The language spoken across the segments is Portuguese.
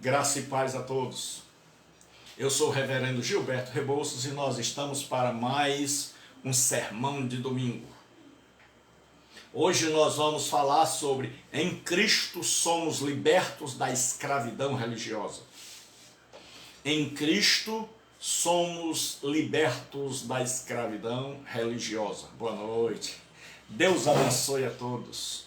Graça e paz a todos. Eu sou o reverendo Gilberto Rebouças e nós estamos para mais um sermão de domingo. Hoje nós vamos falar sobre em Cristo somos libertos da escravidão religiosa. Em Cristo somos libertos da escravidão religiosa. Boa noite. Deus abençoe a todos.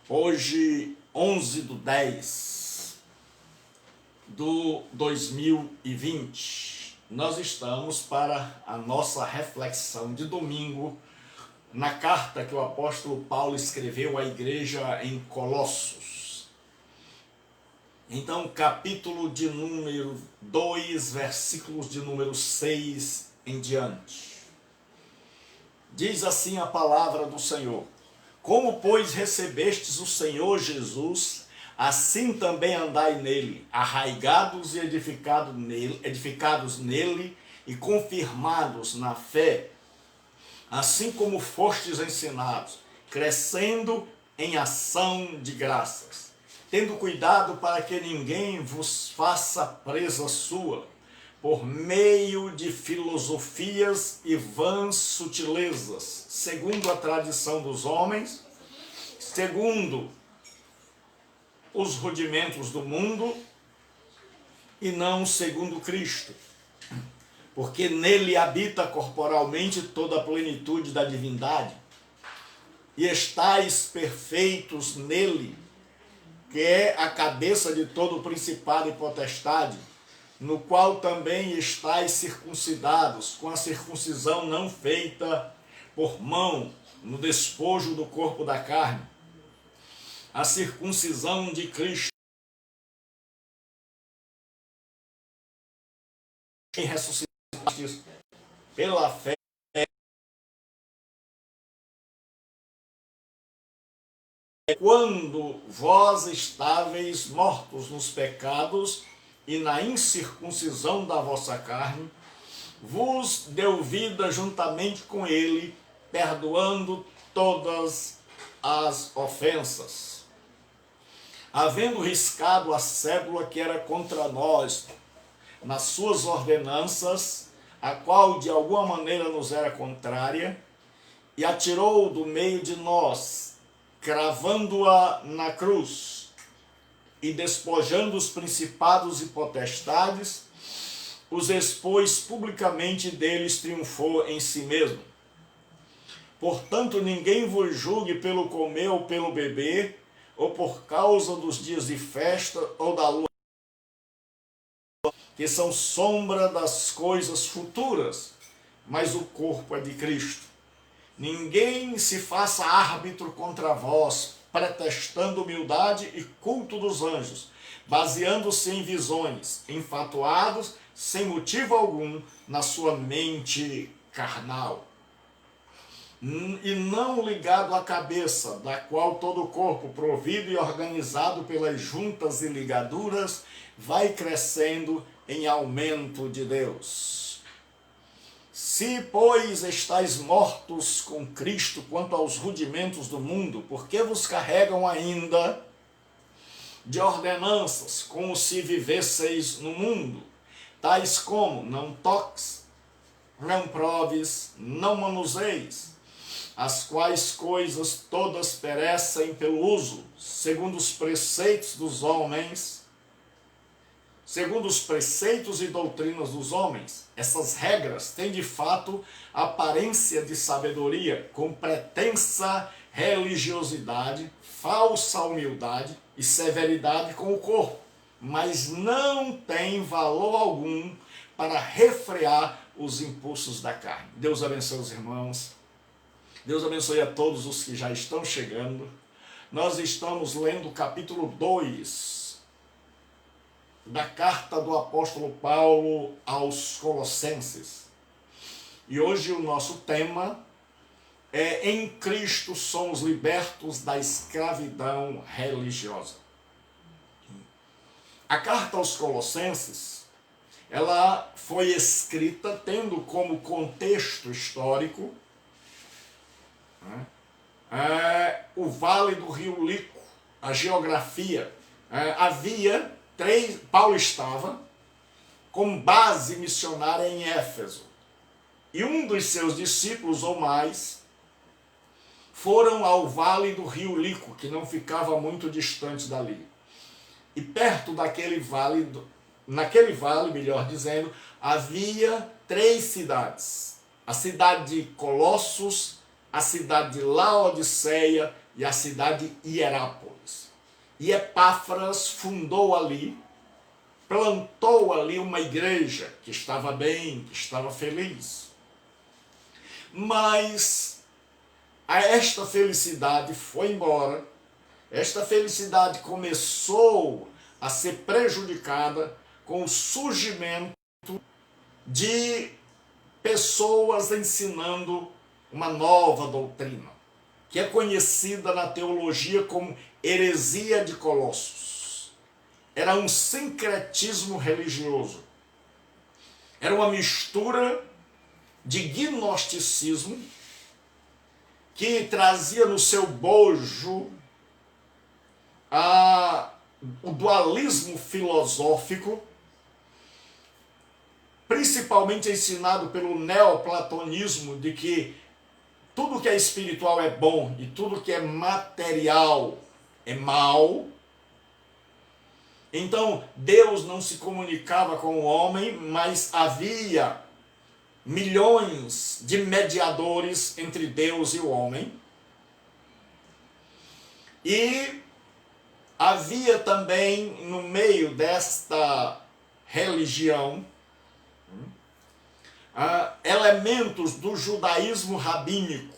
Hoje, 11/10/2020, nós estamos para a nossa reflexão de domingo na carta que o apóstolo Paulo escreveu à igreja em Colossos. Então, capítulo de número 2, versículos de número 6 em diante. Diz assim a palavra do Senhor: Como, pois, recebestes o Senhor Jesus, assim também andai nele, arraigados e edificados nele e confirmados na fé, assim como fostes ensinados, crescendo em ação de graças, tendo cuidado para que ninguém vos faça presa sua, por meio de filosofias e vãs sutilezas, segundo a tradição dos homens, segundo os rudimentos do mundo, e não segundo Cristo. Porque nele habita corporalmente toda a plenitude da divindade, e estáis perfeitos nele, que é a cabeça de todo principado e potestade, no qual também estáis circuncidados, com a circuncisão não feita por mão, no despojo do corpo da carne, a circuncisão de Cristo, em ressuscitastes pela fé, quando vós estáveis mortos nos pecados e na incircuncisão da vossa carne, vos deu vida juntamente com ele, perdoando todas as ofensas, havendo riscado a cédula que era contra nós, nas suas ordenanças, a qual de alguma maneira nos era contrária, e atirou do meio de nós, cravando-a na cruz, e despojando os principados e potestades, os expôs publicamente, deles triunfou em si mesmo. Portanto, ninguém vos julgue pelo comer ou pelo beber, ou por causa dos dias de festa ou da lua, que são sombra das coisas futuras, mas o corpo é de Cristo. Ninguém se faça árbitro contra vós, pretextando humildade e culto dos anjos, baseando-se em visões, enfatuados, sem motivo algum, na sua mente carnal, e não ligado à cabeça, da qual todo o corpo, provido e organizado pelas juntas e ligaduras, vai crescendo em aumento de Deus. Se, pois, estáis mortos com Cristo quanto aos rudimentos do mundo, por que vos carregam ainda de ordenanças, como se vivesseis no mundo, tais como: não toques, não proves, não manuseis, as quais coisas todas perecem pelo uso, segundo os preceitos dos homens, segundo os preceitos e doutrinas dos homens. Essas regras têm de fato aparência de sabedoria, com pretensa religiosidade, falsa humildade e severidade com o corpo, mas não tem valor algum para refrear os impulsos da carne. Deus abençoe os irmãos. Deus abençoe a todos os que já estão chegando. Nós estamos lendo o capítulo 2 da carta do apóstolo Paulo aos Colossenses. E hoje o nosso tema é: em Cristo somos libertos da escravidão religiosa. A carta aos Colossenses, ela foi escrita tendo como contexto histórico o Vale do Rio Lico, a geografia. Havia Paulo estava com base missionária em Éfeso. E um dos seus discípulos ou mais foram ao vale do rio Lico, que não ficava muito distante dali. E perto daquele vale, naquele vale, melhor dizendo, havia 3 cidades. A cidade de Colossos, a cidade de Laodiceia e a cidade de Hierápolis. E Epáfras fundou ali, plantou ali uma igreja que estava bem, que estava feliz. Mas esta felicidade foi embora, esta felicidade começou a ser prejudicada com o surgimento de pessoas ensinando uma nova doutrina, que é conhecida na teologia como heresia de Colossos. Era um sincretismo religioso. Era uma mistura de gnosticismo que trazia no seu bojo o dualismo filosófico, principalmente ensinado pelo neoplatonismo, de que tudo que é espiritual é bom e tudo que é material é mal. Então, Deus não se comunicava com o homem, mas havia milhões de mediadores entre Deus e o homem. E havia também, no meio desta religião, elementos do judaísmo rabínico,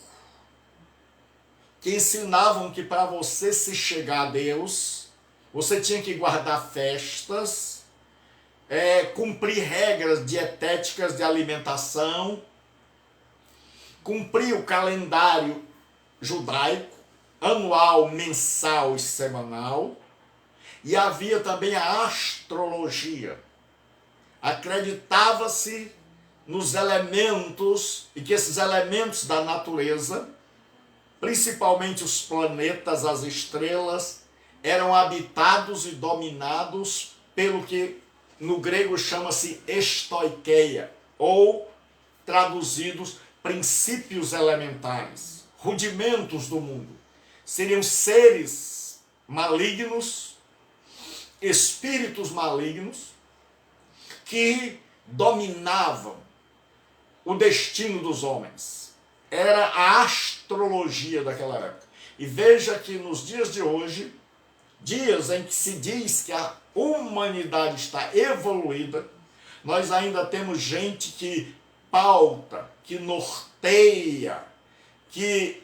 que ensinavam que para você se chegar a Deus, você tinha que guardar festas, cumprir regras dietéticas de alimentação, cumprir o calendário judaico, anual, mensal e semanal. E havia também a astrologia. Acreditava-se nos elementos, e que esses elementos da natureza, principalmente os planetas, as estrelas, eram habitados e dominados pelo que no grego chama-se estoiqueia, ou, traduzidos, princípios elementares, rudimentos do mundo. Seriam seres malignos, espíritos malignos, que dominavam o destino dos homens. Era a astrologia daquela época. E veja que nos dias de hoje, dias em que se diz que a humanidade está evoluída, nós ainda temos gente que pauta, que norteia, que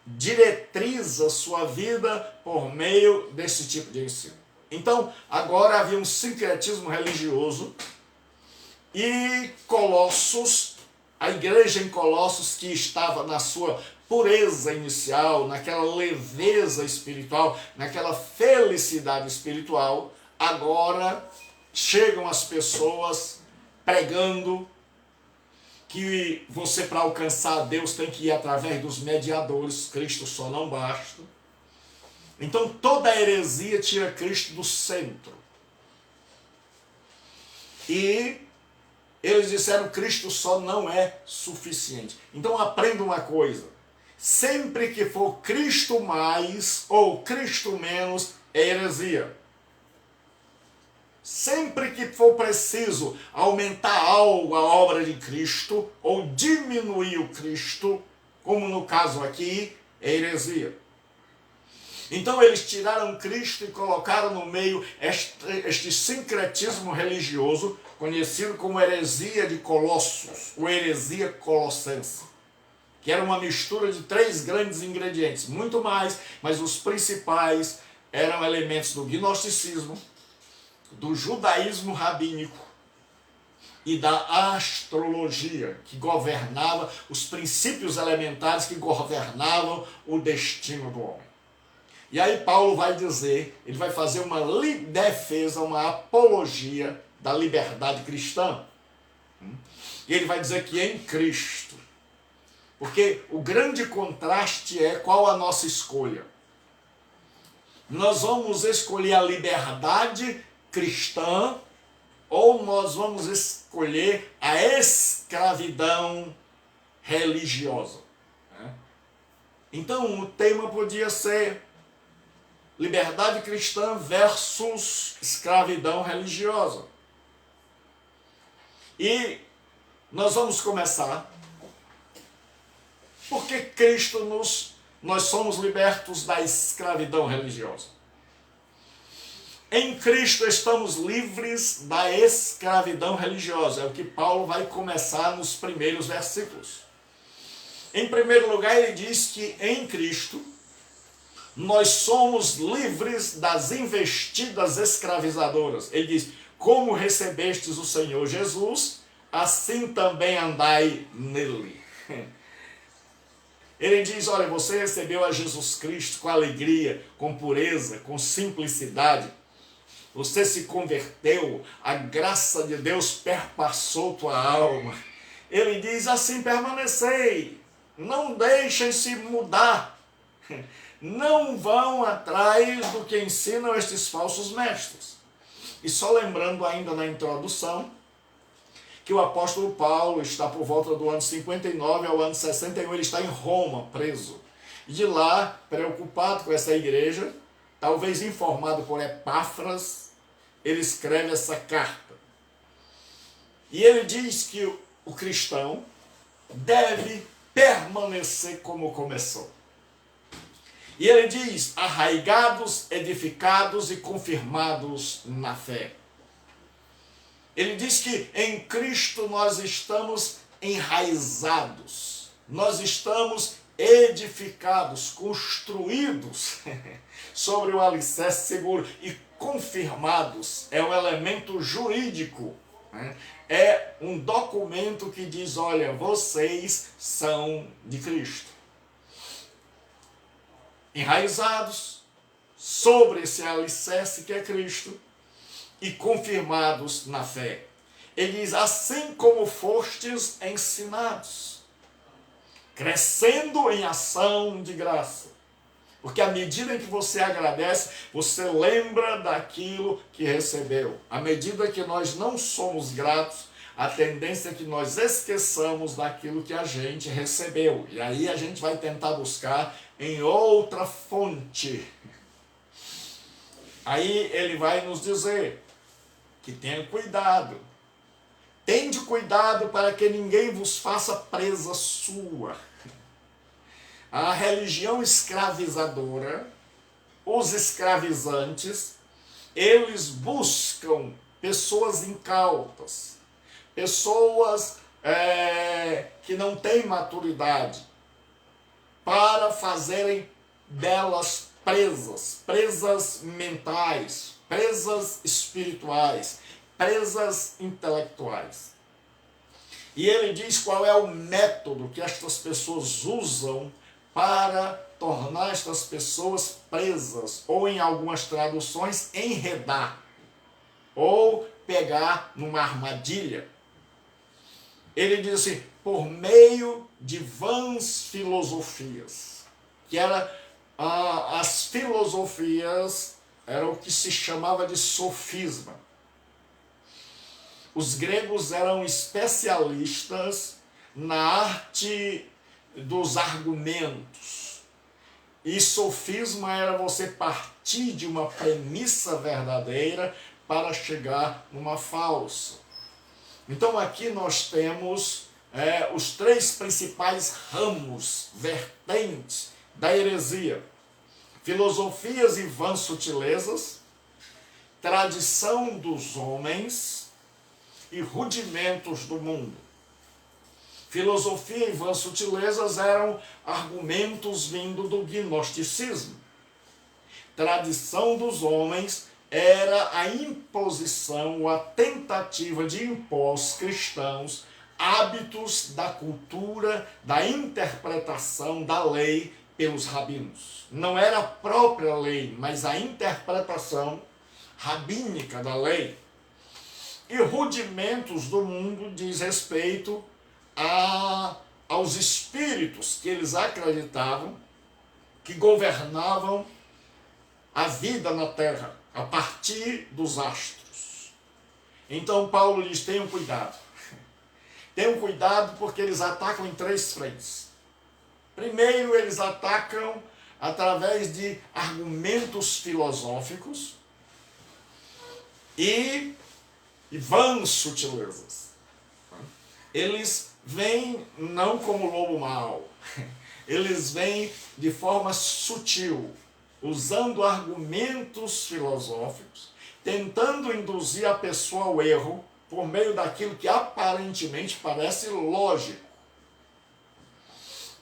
diretriza sua vida por meio desse tipo de ensino. Então, agora havia um sincretismo religioso e Colossos, a igreja em Colossos, que estava na sua pureza inicial, naquela leveza espiritual, naquela felicidade espiritual, agora chegam as pessoas pregando que você, para alcançar Deus, tem que ir através dos mediadores, Cristo só não basta. Então toda a heresia tira Cristo do centro. E eles disseram que Cristo só não é suficiente. Então aprenda uma coisa: sempre que for Cristo mais ou Cristo menos, é heresia. Sempre que for preciso aumentar algo a obra de Cristo ou diminuir o Cristo, como no caso aqui, é heresia. Então eles tiraram Cristo e colocaram no meio este sincretismo religioso, conhecido como heresia de Colossos, ou heresia colossense, que era uma mistura de 3 grandes ingredientes, muito mais, mas os principais eram elementos do gnosticismo, do judaísmo rabínico e da astrologia, que governava os princípios elementares que governavam o destino do homem. E aí Paulo vai dizer, ele vai fazer uma defesa, uma apologia da liberdade cristã. E ele vai dizer que em Cristo, porque o grande contraste é qual a nossa escolha. Nós vamos escolher a liberdade cristã ou nós vamos escolher a escravidão religiosa. Então o tema podia ser liberdade cristã versus escravidão religiosa. E nós vamos começar porque nós somos libertos da escravidão religiosa. Em Cristo estamos livres da escravidão religiosa. É o que Paulo vai começar nos primeiros versículos. Em primeiro lugar, ele diz que em Cristo nós somos livres das investidas escravizadoras. Ele diz, como recebestes o Senhor Jesus, assim também andai nele. Ele diz, olha, você recebeu a Jesus Cristo com alegria, com pureza, com simplicidade. Você se converteu, a graça de Deus perpassou tua alma. Ele diz, assim permanecei, não deixem-se mudar. Não vão atrás do que ensinam estes falsos mestres. E só lembrando ainda na introdução, que o apóstolo Paulo está por volta do ano 59 ao ano 61, ele está em Roma, preso. E de lá, preocupado com essa igreja, talvez informado por Epáfras, ele escreve essa carta. E ele diz que o cristão deve permanecer como começou. E ele diz, arraigados, edificados e confirmados na fé. Ele diz que em Cristo nós estamos enraizados, nós estamos edificados, construídos sobre o alicerce seguro e confirmados. É um elemento jurídico, né? É um documento que diz, olha, vocês são de Cristo. Enraizados sobre esse alicerce que é Cristo e confirmados na fé. Ele diz, assim como fostes ensinados, crescendo em ação de graça. Porque à medida em que você agradece, você lembra daquilo que recebeu. À medida que nós não somos gratos, a tendência é que nós esqueçamos daquilo que a gente recebeu. E aí a gente vai tentar buscar em outra fonte. Aí ele vai nos dizer que tenha cuidado. Tende cuidado para que ninguém vos faça presa sua. A religião escravizadora, os escravizantes, eles buscam pessoas incautas, pessoas que não têm maturidade, para fazerem delas presas mentais, presas espirituais, presas intelectuais. E ele diz qual é o método que estas pessoas usam para tornar estas pessoas presas, ou em algumas traduções, enredar, ou pegar numa armadilha. Ele diz assim, por meio de vãs filosofias, que era as filosofias, era o que se chamava de sofisma. Os gregos eram especialistas na arte dos argumentos. E sofisma era você partir de uma premissa verdadeira para chegar numa falsa. Então aqui nós temos os três principais ramos, vertentes da heresia. Filosofias e vãs sutilezas, tradição dos homens e rudimentos do mundo. Filosofia e vãs sutilezas eram argumentos vindo do gnosticismo. Tradição dos homens era a imposição, a tentativa de impor aos cristãos hábitos da cultura, da interpretação da lei pelos rabinos. Não era a própria lei, mas a interpretação rabínica da lei. E rudimentos do mundo diz respeito aos espíritos que eles acreditavam que governavam a vida na Terra, a partir dos astros. Então Paulo diz, tenham cuidado. Tenham cuidado porque eles atacam em 3 frentes. Primeiro, eles atacam através de argumentos filosóficos e vãs sutilezas. Eles vêm não como lobo mau, eles vêm de forma sutil, usando argumentos filosóficos, tentando induzir a pessoa ao erro por meio daquilo que aparentemente parece lógico.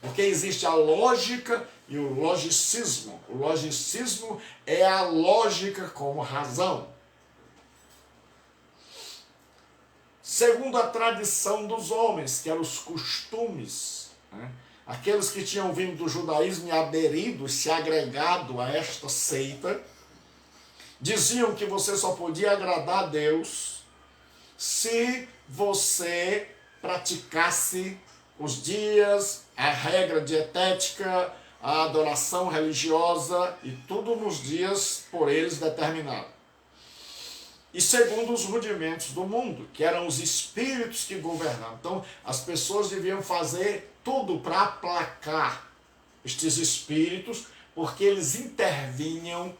Porque existe a lógica e o logicismo. O logicismo é a lógica como razão. Segundo a tradição dos homens, que eram os costumes, né? Aqueles que tinham vindo do judaísmo e aderido, se agregado a esta seita, diziam que você só podia agradar a Deus se você praticasse os dias, a regra dietética, a adoração religiosa e tudo nos dias por eles determinado. E segundo os rudimentos do mundo, que eram os espíritos que governavam. Então, as pessoas deviam fazer tudo para aplacar estes espíritos, porque eles intervinham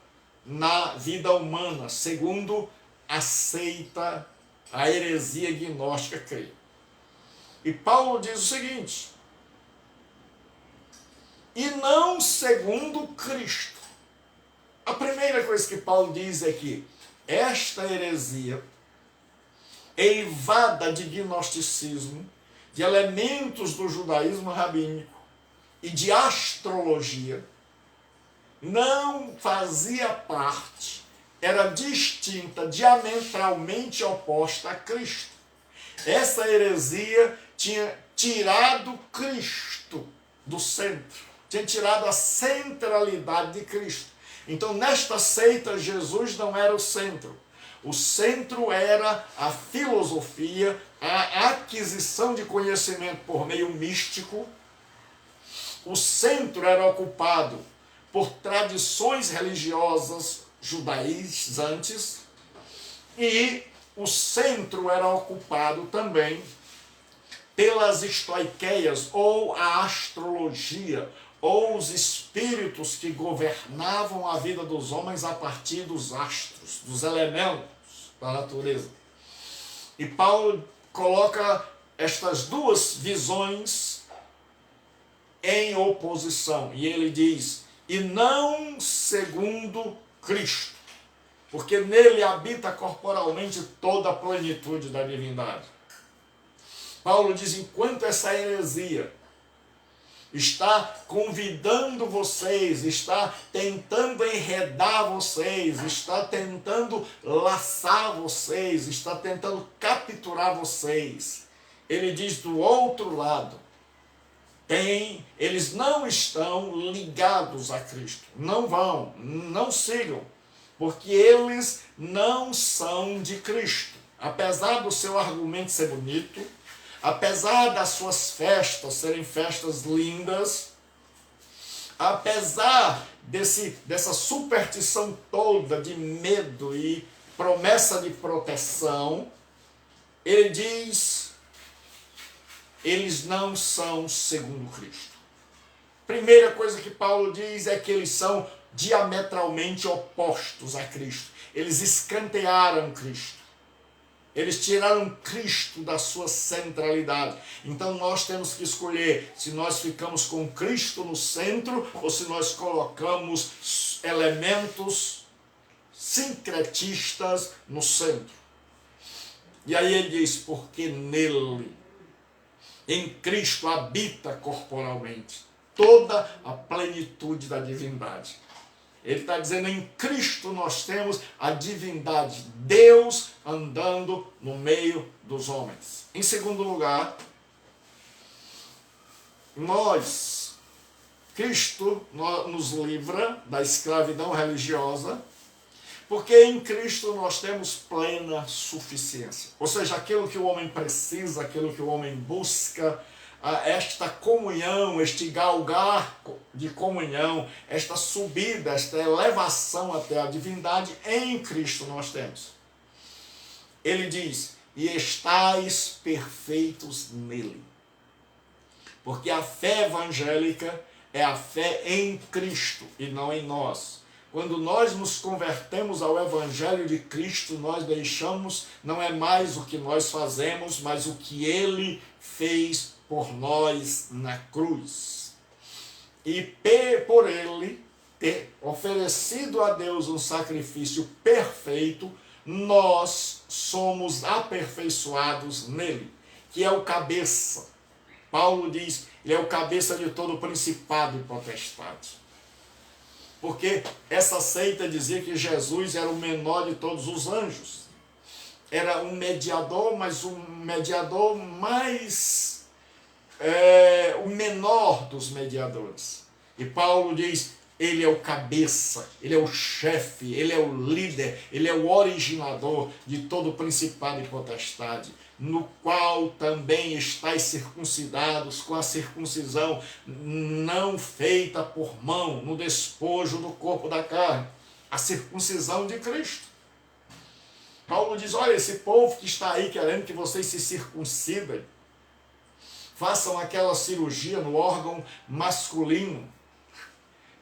na vida humana, segundo a seita, a heresia gnóstica crê. E Paulo diz o seguinte, e não segundo Cristo. A primeira coisa que Paulo diz é que esta heresia, eivada de gnosticismo, de elementos do judaísmo rabínico e de astrologia, não fazia parte, era distinta, diametralmente oposta a Cristo. Essa heresia tinha tirado Cristo do centro, tinha tirado a centralidade de Cristo. Então, nesta seita, Jesus não era o centro. O centro era a filosofia, a aquisição de conhecimento por meio místico. O centro era ocupado por tradições religiosas judaizantes e o centro era ocupado também pelas estoiqueias ou a astrologia, ou os espíritos que governavam a vida dos homens a partir dos astros, dos elementos da natureza. E Paulo coloca estas duas visões em oposição. E ele diz, e não segundo Cristo, porque nele habita corporalmente toda a plenitude da divindade. Paulo diz, enquanto essa heresia está convidando vocês, está tentando enredar vocês, está tentando laçar vocês, está tentando capturar vocês. Ele diz do outro lado, eles não estão ligados a Cristo, não sigam, porque eles não são de Cristo. Apesar do seu argumento ser bonito, apesar das suas festas serem festas lindas, apesar dessa superstição toda de medo e promessa de proteção, ele diz, eles não são segundo Cristo. Primeira coisa que Paulo diz é que eles são diametralmente opostos a Cristo. Eles escantearam Cristo. Eles tiraram Cristo da sua centralidade. Então nós temos que escolher se nós ficamos com Cristo no centro ou se nós colocamos elementos sincretistas no centro. E aí ele diz, porque nele, em Cristo, habita corporalmente toda a plenitude da divindade. Ele está dizendo, em Cristo nós temos a divindade, Deus andando no meio dos homens. Em segundo lugar, Cristo nos livra da escravidão religiosa, porque em Cristo nós temos plena suficiência. Ou seja, aquilo que o homem precisa, aquilo que o homem busca, esta comunhão, este galgar de comunhão, esta subida, esta elevação até a divindade, em Cristo nós temos. ele diz, e estais perfeitos nele. Porque a fé evangélica é a fé em Cristo e não em nós. Quando nós nos convertemos ao Evangelho de Cristo, nós deixamos, não é mais o que nós fazemos, mas o que Ele fez por nós na cruz. E por Ele ter oferecido a Deus um sacrifício perfeito, nós somos aperfeiçoados nele, que é o cabeça. Paulo diz, ele é o cabeça de todo o principado e potestade. Porque essa seita dizia que Jesus era o menor de todos os anjos. Era um mediador, mas um mediador mais... o menor dos mediadores. E Paulo diz, ele é o cabeça, ele é o chefe, ele é o líder, ele é o originador de todo o principado e potestade, no qual também estáis circuncidados com a circuncisão não feita por mão, no despojo do corpo da carne, a circuncisão de Cristo. Paulo diz, olha, esse povo que está aí querendo que vocês se circuncidem, façam aquela cirurgia no órgão masculino,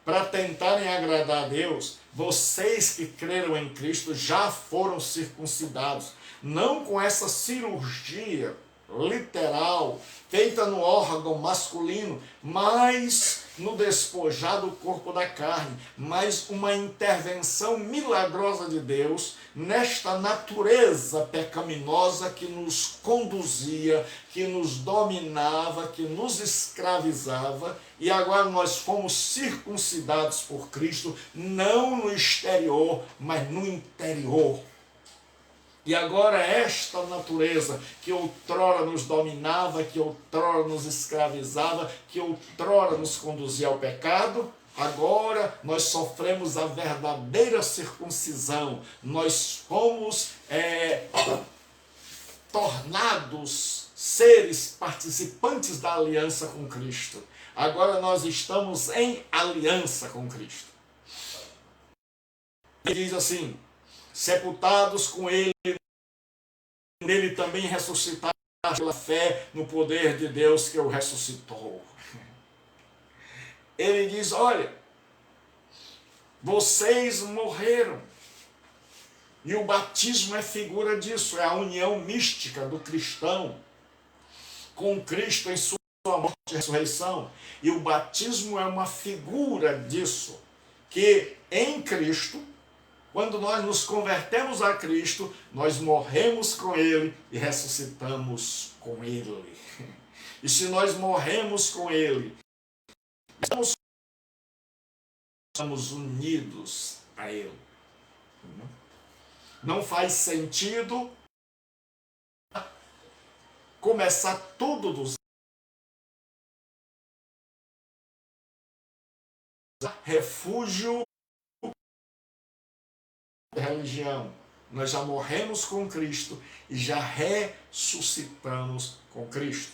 para tentarem agradar a Deus, vocês que creram em Cristo já foram circuncidados. Não com essa cirurgia literal, feita no órgão masculino, mas no despojar do corpo da carne, mas uma intervenção milagrosa de Deus nesta natureza pecaminosa que nos conduzia, que nos dominava, que nos escravizava, e agora nós fomos circuncidados por Cristo, não no exterior, mas no interior. E agora esta natureza que outrora nos dominava, que outrora nos escravizava, que outrora nos conduzia ao pecado, agora nós sofremos a verdadeira circuncisão. Nós fomos tornados seres participantes da aliança com Cristo. Agora nós estamos em aliança com Cristo. Ele diz assim, sepultados com ele, nele também ressuscitados pela fé no poder de Deus que o ressuscitou. Ele diz, olha, vocês morreram. E o batismo é figura disso, é a união mística do cristão com Cristo em sua morte e ressurreição. E o batismo é uma figura disso, que em Cristo, quando nós nos convertemos a Cristo, nós morremos com Ele e ressuscitamos com Ele. E se nós morremos com Ele, estamos unidos a Ele. Não faz sentido começar tudo do zero. Refúgio da religião. Nós já morremos com Cristo e já ressuscitamos com Cristo.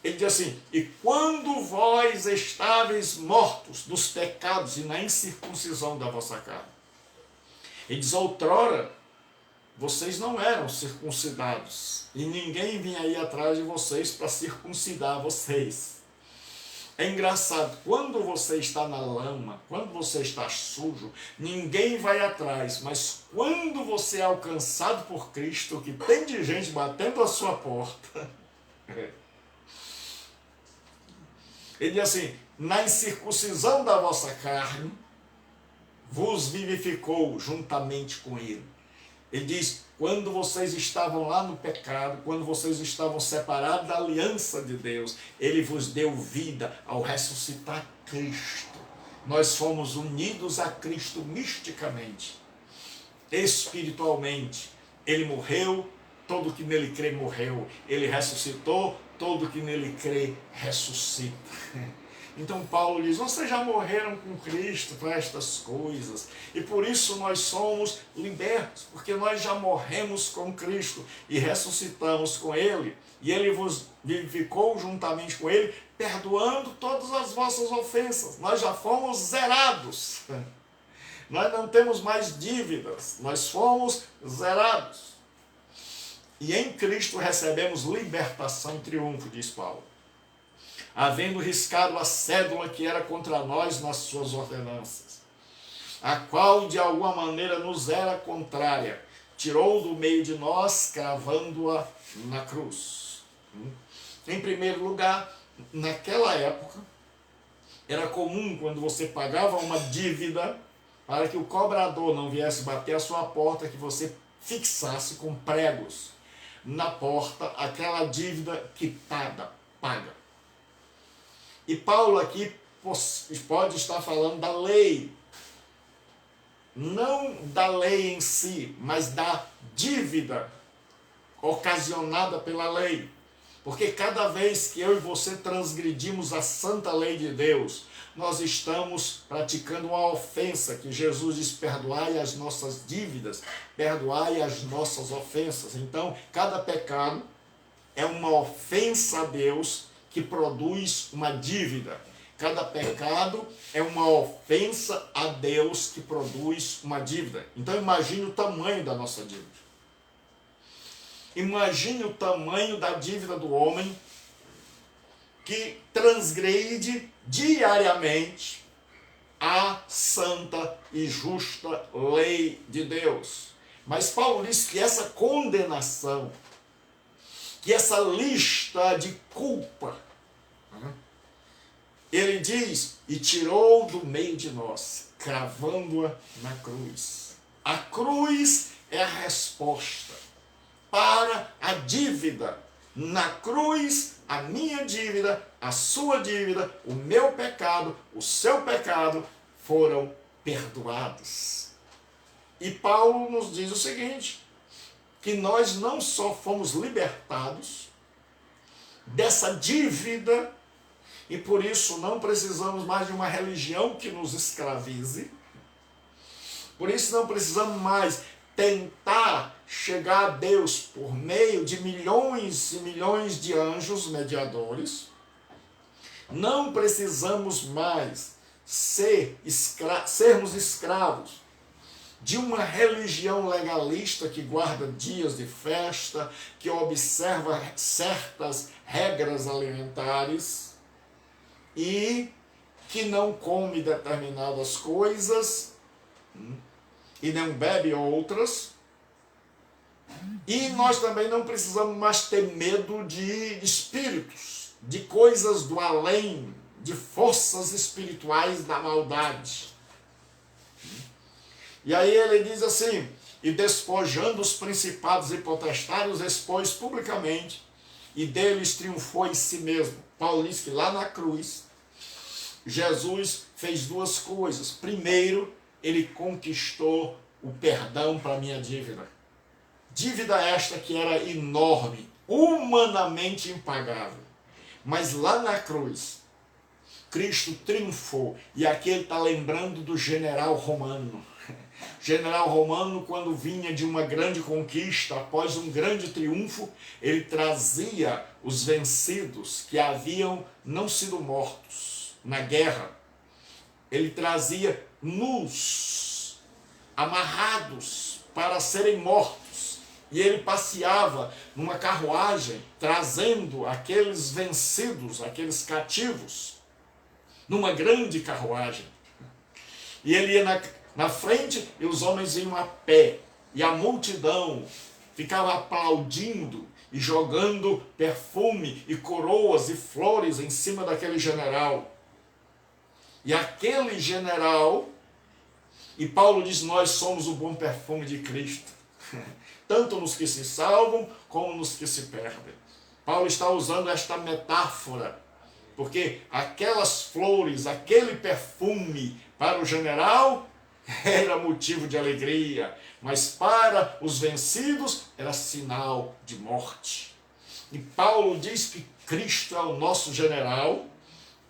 Ele diz assim, e quando vós estáveis mortos dos pecados e na incircuncisão da vossa carne. Ele diz, outrora, vocês não eram circuncidados e ninguém vinha aí atrás de vocês para circuncidar vocês. É engraçado, quando você está na lama, quando você está sujo, ninguém vai atrás, mas quando você é alcançado por Cristo, que tem de gente batendo a sua porta, ele diz assim, na incircuncisão da vossa carne, vos vivificou juntamente com ele. Ele diz, quando vocês estavam lá no pecado, quando vocês estavam separados da aliança de Deus, Ele vos deu vida ao ressuscitar Cristo. Nós fomos unidos a Cristo misticamente, espiritualmente. Ele morreu, todo que nele crê morreu. Ele ressuscitou, todo que nele crê ressuscita. Então Paulo diz, vocês já morreram com Cristo para estas coisas, e por isso nós somos libertos, porque nós já morremos com Cristo e ressuscitamos com Ele, e Ele vos vivificou juntamente com Ele, perdoando todas as vossas ofensas. Nós já fomos zerados, nós não temos mais dívidas, nós fomos zerados. E em Cristo recebemos libertação e triunfo, diz Paulo, havendo riscado a cédula que era contra nós nas suas ordenanças, a qual de alguma maneira nos era contrária, tirou do meio de nós, cravando-a na cruz. Em primeiro lugar, naquela época, era comum quando você pagava uma dívida, para que o cobrador não viesse bater a sua porta, que você fixasse com pregos na porta aquela dívida quitada, paga. E Paulo aqui pode estar falando da lei, não da lei em si, mas da dívida ocasionada pela lei. Porque cada vez que eu e você transgredimos a santa lei de Deus, nós estamos praticando uma ofensa, que Jesus diz: perdoai as nossas dívidas, perdoai as nossas ofensas. Então, cada pecado é uma ofensa a Deus que produz uma dívida. Cada pecado é uma ofensa a Deus que produz uma dívida. Então imagine o tamanho da nossa dívida. Imagine o tamanho da dívida do homem que transgride diariamente a santa e justa lei de Deus. Mas Paulo diz que essa condenação, que essa lista de culpa, ele diz: e tirou do meio de nós, cravando-a na cruz. A cruz é a resposta para a dívida. Na cruz, a minha dívida, a sua dívida, o meu pecado, o seu pecado foram perdoados. E Paulo nos diz o seguinte, que nós não só fomos libertados dessa dívida, e por isso não precisamos mais de uma religião que nos escravize, por isso não precisamos mais tentar chegar a Deus por meio de milhões e milhões de anjos mediadores, não precisamos mais sermos escravos de uma religião legalista que guarda dias de festa, que observa certas regras alimentares e que não come determinadas coisas e não bebe outras. E nós também não precisamos mais ter medo de espíritos, de coisas do além, de forças espirituais da maldade. E aí ele diz assim: e despojando os principados e potestades, expôs publicamente, e deles triunfou em si mesmo. Paulo diz que lá na cruz, Jesus fez duas coisas. Primeiro, ele conquistou o perdão para a minha dívida. Dívida esta que era enorme, humanamente impagável. Mas lá na cruz, Cristo triunfou. E aqui ele está lembrando do general romano. General romano, quando vinha de uma grande conquista, após um grande triunfo, ele trazia os vencidos que haviam não sido mortos na guerra. Ele trazia nus, amarrados para serem mortos. E ele passeava numa carruagem, trazendo aqueles vencidos, aqueles cativos, numa grande carruagem. E ele ia na frente e os homens iam a pé. E a multidão ficava aplaudindo e jogando perfume e coroas e flores em cima daquele general. E aquele general, e Paulo diz: nós somos o bom perfume de Cristo. Tanto nos que se salvam, como nos que se perdem. Paulo está usando esta metáfora, porque aquelas flores, aquele perfume para o general era motivo de alegria, mas para os vencidos era sinal de morte. E Paulo diz que Cristo é o nosso general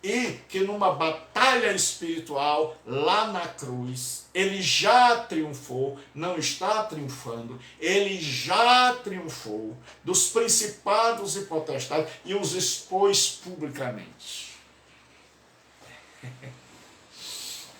e que numa batalha espiritual lá na cruz, ele já triunfou, não está triunfando, ele já triunfou dos principados e potestades e os expôs publicamente.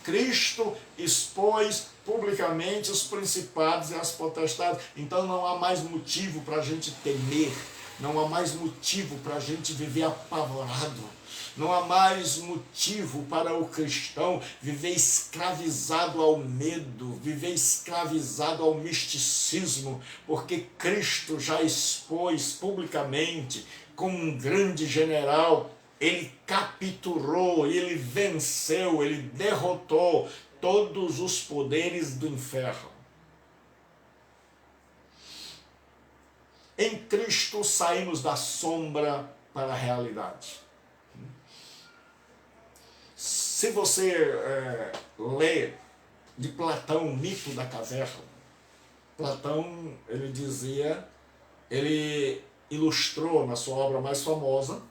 Cristo expôs publicamente os principados e as potestades. Então não há mais motivo para a gente temer, não há mais motivo para a gente viver apavorado, não há mais motivo para o cristão viver escravizado ao medo, viver escravizado ao misticismo, porque Cristo já expôs publicamente, como um grande general, ele capturou, ele venceu, ele derrotou todos os poderes do inferno. Em Cristo saímos da sombra para a realidade. Se você lê de Platão, o mito da caverna, Platão, ele ilustrou na sua obra mais famosa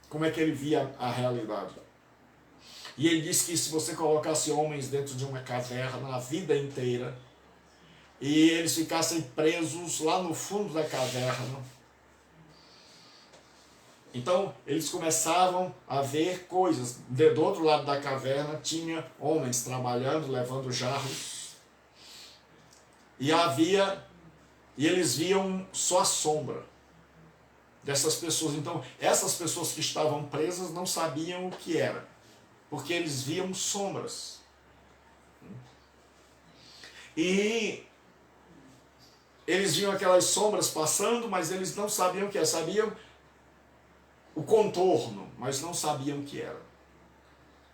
como é que ele via a realidade. E ele disse que se você colocasse homens dentro de uma caverna a vida inteira, e eles ficassem presos lá no fundo da caverna, então eles começavam a ver coisas. Do outro lado da caverna tinha homens trabalhando, levando jarros, e eles viam só a sombra dessas pessoas. Então essas pessoas que estavam presas não sabiam o que era, porque eles viam sombras. E eles viam aquelas sombras passando, mas eles não sabiam o que era. Sabiam o contorno, mas não sabiam o que era.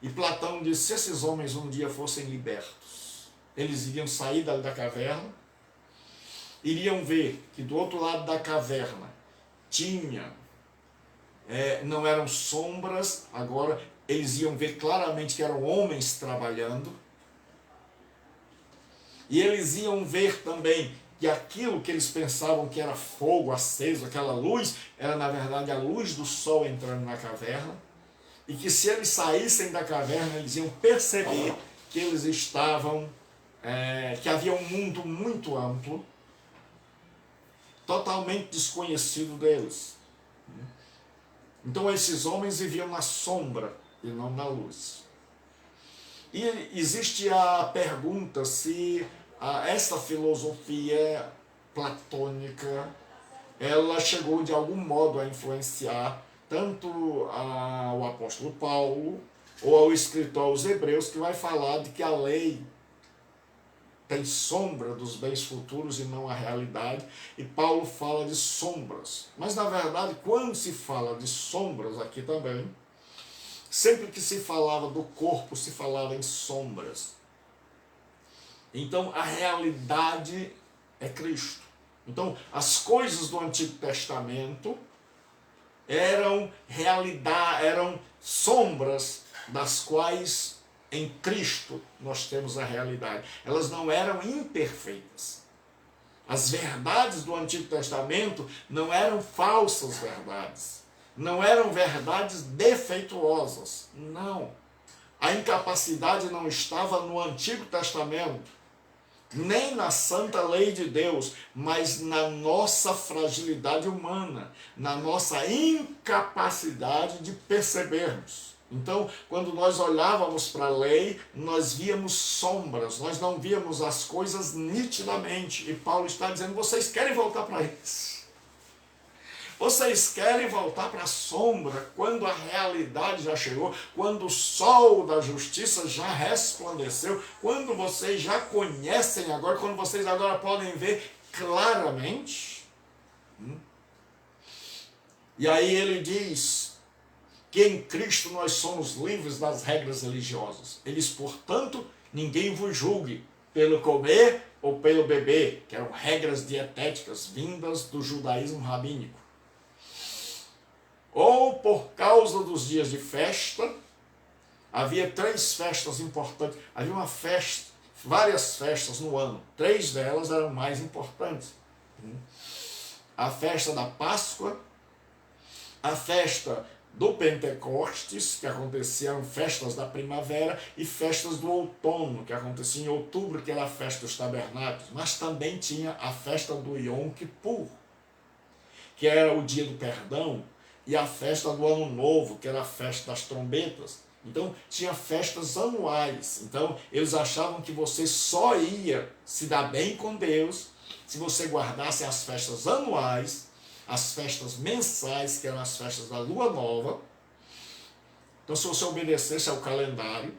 E Platão disse: se esses homens um dia fossem libertos, eles iriam sair da caverna, iriam ver que do outro lado da caverna não eram sombras, agora eles iam ver claramente que eram homens trabalhando, e eles iam ver também que aquilo que eles pensavam que era fogo aceso, aquela luz, era na verdade a luz do sol entrando na caverna, e que se eles saíssem da caverna, eles iam perceber que eles estavam, que havia um mundo muito amplo, totalmente desconhecido deles. Então esses homens viviam na sombra e não na luz. E existe a pergunta se essa filosofia platônica, ela chegou de algum modo a influenciar tanto o apóstolo Paulo ou ao escritor aos Hebreus, que vai falar de que a lei tem sombra dos bens futuros e não a realidade, e Paulo fala de sombras. Mas na verdade, quando se fala de sombras aqui também, sempre que se falava do corpo, se falava em sombras. Então a realidade é Cristo. Então as coisas do Antigo Testamento eram sombras das quais em Cristo nós temos a realidade. Elas não eram imperfeitas. As verdades do Antigo Testamento não eram falsas verdades. Não eram verdades defeituosas. Não. A incapacidade não estava no Antigo Testamento, nem na santa lei de Deus, mas na nossa fragilidade humana, na nossa incapacidade de percebermos. Então, quando nós olhávamos para a lei, nós víamos sombras, nós não víamos as coisas nitidamente. E Paulo está dizendo: vocês querem voltar para isso? Vocês querem voltar para a sombra, quando a realidade já chegou, quando o sol da justiça já resplandeceu, quando vocês já conhecem agora, quando vocês agora podem ver claramente? E aí ele diz que em Cristo nós somos livres das regras religiosas. Ele diz: portanto, ninguém vos julgue pelo comer ou pelo beber, que eram regras dietéticas vindas do judaísmo rabínico, ou por causa dos dias de festa. Havia 3 festas importantes. Havia várias festas no ano. 3 delas eram mais importantes. A festa da Páscoa, a festa do Pentecostes, que aconteciam festas da primavera, e festas do outono, que acontecia em outubro, que era a festa dos tabernáculos. Mas também tinha a festa do Yom Kippur, que era o dia do perdão, e a festa do Ano Novo, que era a festa das trombetas. Então tinha festas anuais. Então eles achavam que você só ia se dar bem com Deus se você guardasse as festas anuais, as festas mensais, que eram as festas da lua nova. Então se você obedecesse ao calendário,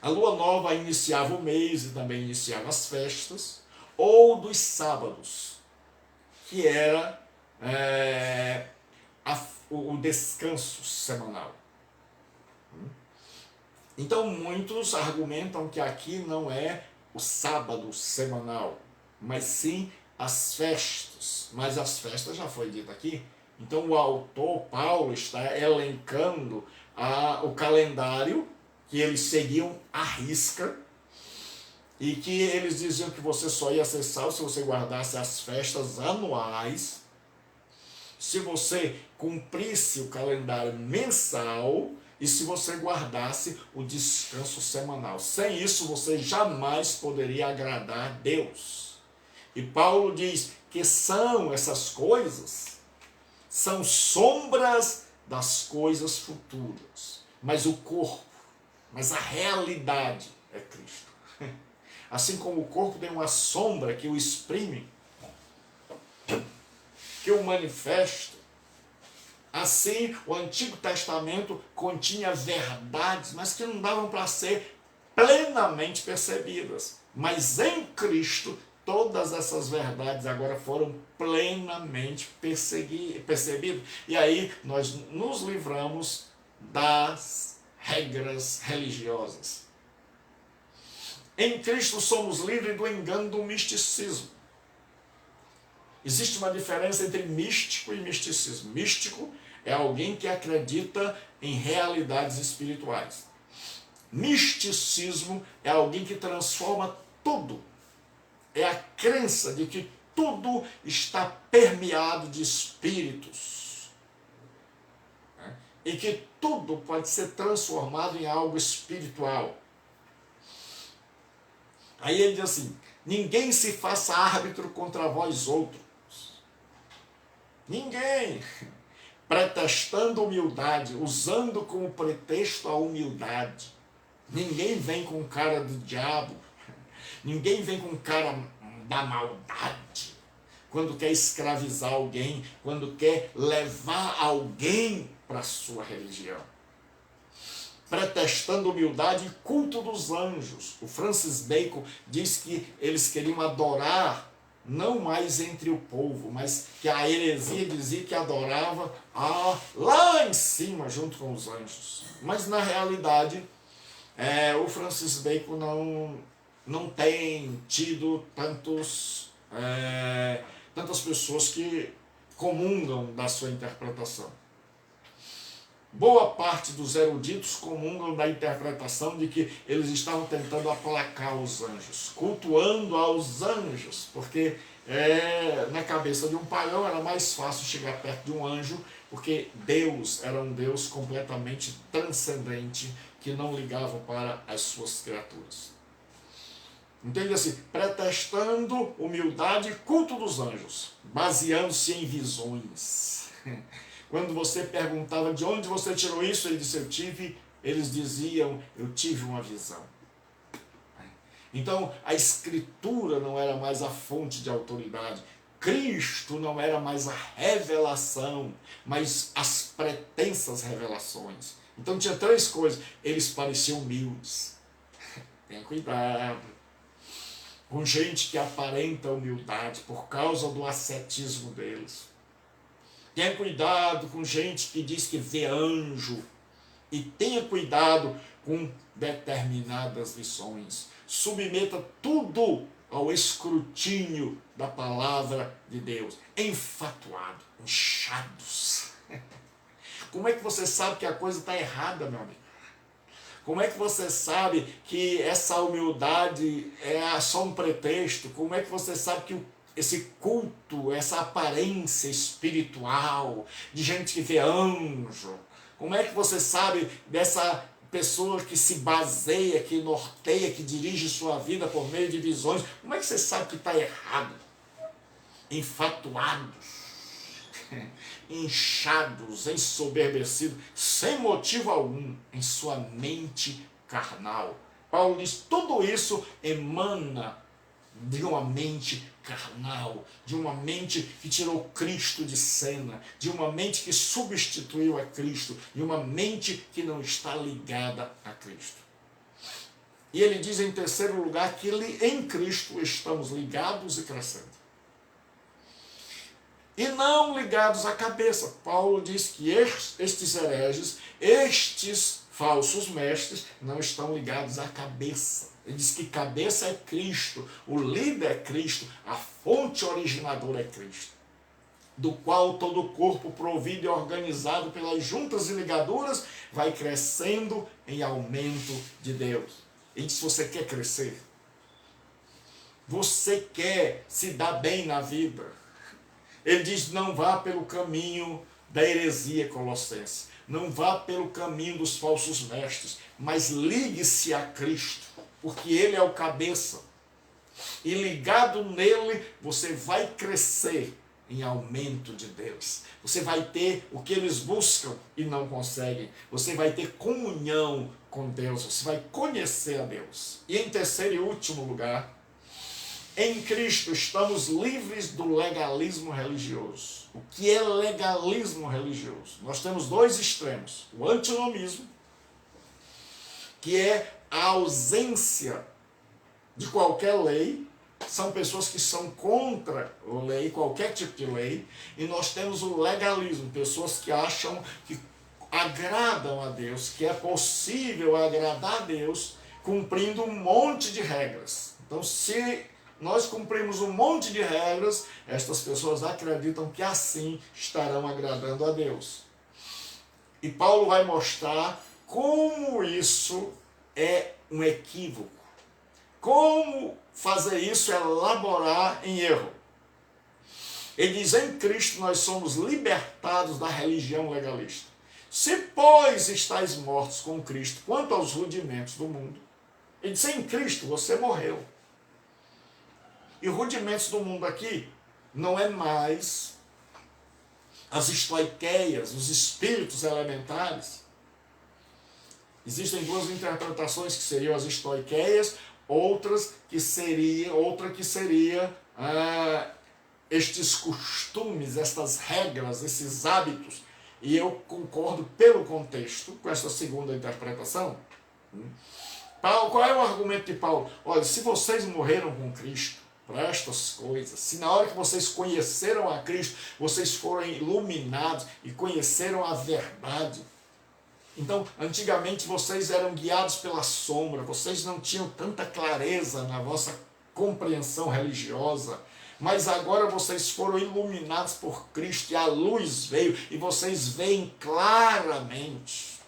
a lua nova iniciava o mês e também iniciava as festas, ou dos sábados, que era o descanso semanal. Então muitos argumentam que aqui não é o sábado semanal, mas sim as festas. Mas as festas já foi dito aqui. Então o autor, Paulo, está elencando o calendário que eles seguiam à risca e que eles diziam que você só ia ser salvo se você guardasse as festas anuais, se você cumprisse o calendário mensal e se você guardasse o descanso semanal. Sem isso, você jamais poderia agradar a Deus. E Paulo diz que são essas coisas, são sombras das coisas futuras. Mas o corpo, mas a realidade é Cristo. Assim como o corpo tem uma sombra que o exprime, que o manifesta, assim o Antigo Testamento continha verdades, mas que não davam para ser plenamente percebidas. Mas em Cristo, todas essas verdades agora foram plenamente percebidas. E aí nós nos livramos das regras religiosas. Em Cristo somos livres do engano do misticismo. Existe uma diferença entre místico e misticismo. Místico é alguém que acredita em realidades espirituais. Misticismo é alguém que transforma tudo. É a crença de que tudo está permeado de espíritos. E que tudo pode ser transformado em algo espiritual. Aí ele diz assim: ninguém se faça árbitro contra vós outros. Ninguém. Pretextando humildade, usando como pretexto a humildade. Ninguém vem com cara do diabo. Ninguém vem com cara da maldade. Quando quer escravizar alguém, quando quer levar alguém para a sua religião. Pretextando humildade e culto dos anjos. O Francis Bacon diz que eles queriam adorar não mais entre o povo, mas que a heresia dizia que adorava lá em cima, junto com os anjos. Mas na realidade, o Francis Bacon não tem tido tantas pessoas que comungam da sua interpretação. Boa parte dos eruditos comungam da interpretação de que eles estavam tentando aplacar os anjos, cultuando aos anjos, porque na cabeça de um pagão era mais fácil chegar perto de um anjo, porque Deus era um Deus completamente transcendente, que não ligava para as suas criaturas. Entende assim? Pretextando humildade e culto dos anjos, baseando-se em visões. Quando você perguntava de onde você tirou isso, ele disse, eles diziam, eu tive uma visão. Então, a Escritura não era mais a fonte de autoridade. Cristo não era mais a revelação, mas as pretensas revelações. Então, tinha três coisas. Eles pareciam humildes. Tenha cuidado com gente que aparenta humildade por causa do ascetismo deles. Tenha cuidado com gente que diz que vê anjo. E tenha cuidado com determinadas visões. Submeta tudo ao escrutínio da palavra de Deus. Enfatuado, inchados. Como é que você sabe que a coisa está errada, meu amigo? Como é que você sabe que essa humildade é só um pretexto? Como é que você sabe que esse culto, essa aparência espiritual de gente que vê anjo? Como é que você sabe dessa pessoa que se baseia, que norteia, que dirige sua vida por meio de visões? Como é que você sabe que está errado? Enfatuados. inchados, ensoberbecidos, sem motivo algum, em sua mente carnal. Paulo diz, tudo isso emana de uma mente carnal, de uma mente que tirou Cristo de cena, de uma mente que substituiu a Cristo, de uma mente que não está ligada a Cristo. E ele diz em terceiro lugar que em Cristo estamos ligados e crescendo. E não ligados à cabeça. Paulo diz que estes hereges, estes falsos mestres, não estão ligados à cabeça. Ele diz que cabeça é Cristo, o líder é Cristo, a fonte originadora é Cristo, do qual todo o corpo provido e organizado pelas juntas e ligaduras vai crescendo em aumento de Deus. Ele diz, você quer crescer? Você quer se dar bem na vida? Ele diz, não vá pelo caminho da heresia colossense, não vá pelo caminho dos falsos mestres, mas ligue-se a Cristo, porque Ele é o cabeça. E ligado nele, você vai crescer em aumento de Deus. Você vai ter o que eles buscam e não conseguem. Você vai ter comunhão com Deus. Você vai conhecer a Deus. E em terceiro e último lugar, em Cristo estamos livres do legalismo religioso. O que é legalismo religioso? Nós temos dois extremos. O antinomismo, que é a ausência de qualquer lei. São pessoas que são contra a lei, qualquer tipo de lei. E nós temos o legalismo, pessoas que acham que agradam a Deus, que é possível agradar a Deus cumprindo um monte de regras. Então, se nós cumprimos um monte de regras, estas pessoas acreditam que assim estarão agradando a Deus. E Paulo vai mostrar como isso é um equívoco. Como fazer isso é laborar em erro. Ele diz, em Cristo nós somos libertados da religião legalista. Se, pois, estáis mortos com Cristo quanto aos rudimentos do mundo, ele diz, em Cristo você morreu. E rudimentos do mundo aqui não é mais as estoiqueias, os espíritos elementares. Existem duas interpretações que seriam as estoiqueias, outra que seria estes costumes, estas regras, esses hábitos. E eu concordo pelo contexto com essa segunda interpretação. Qual é o argumento de Paulo? Olha, se vocês morreram com Cristo para estas coisas, se na hora que vocês conheceram a Cristo, vocês foram iluminados e conheceram a verdade. Então, antigamente vocês eram guiados pela sombra, vocês não tinham tanta clareza na vossa compreensão religiosa, mas agora vocês foram iluminados por Cristo e a luz veio e vocês veem claramente.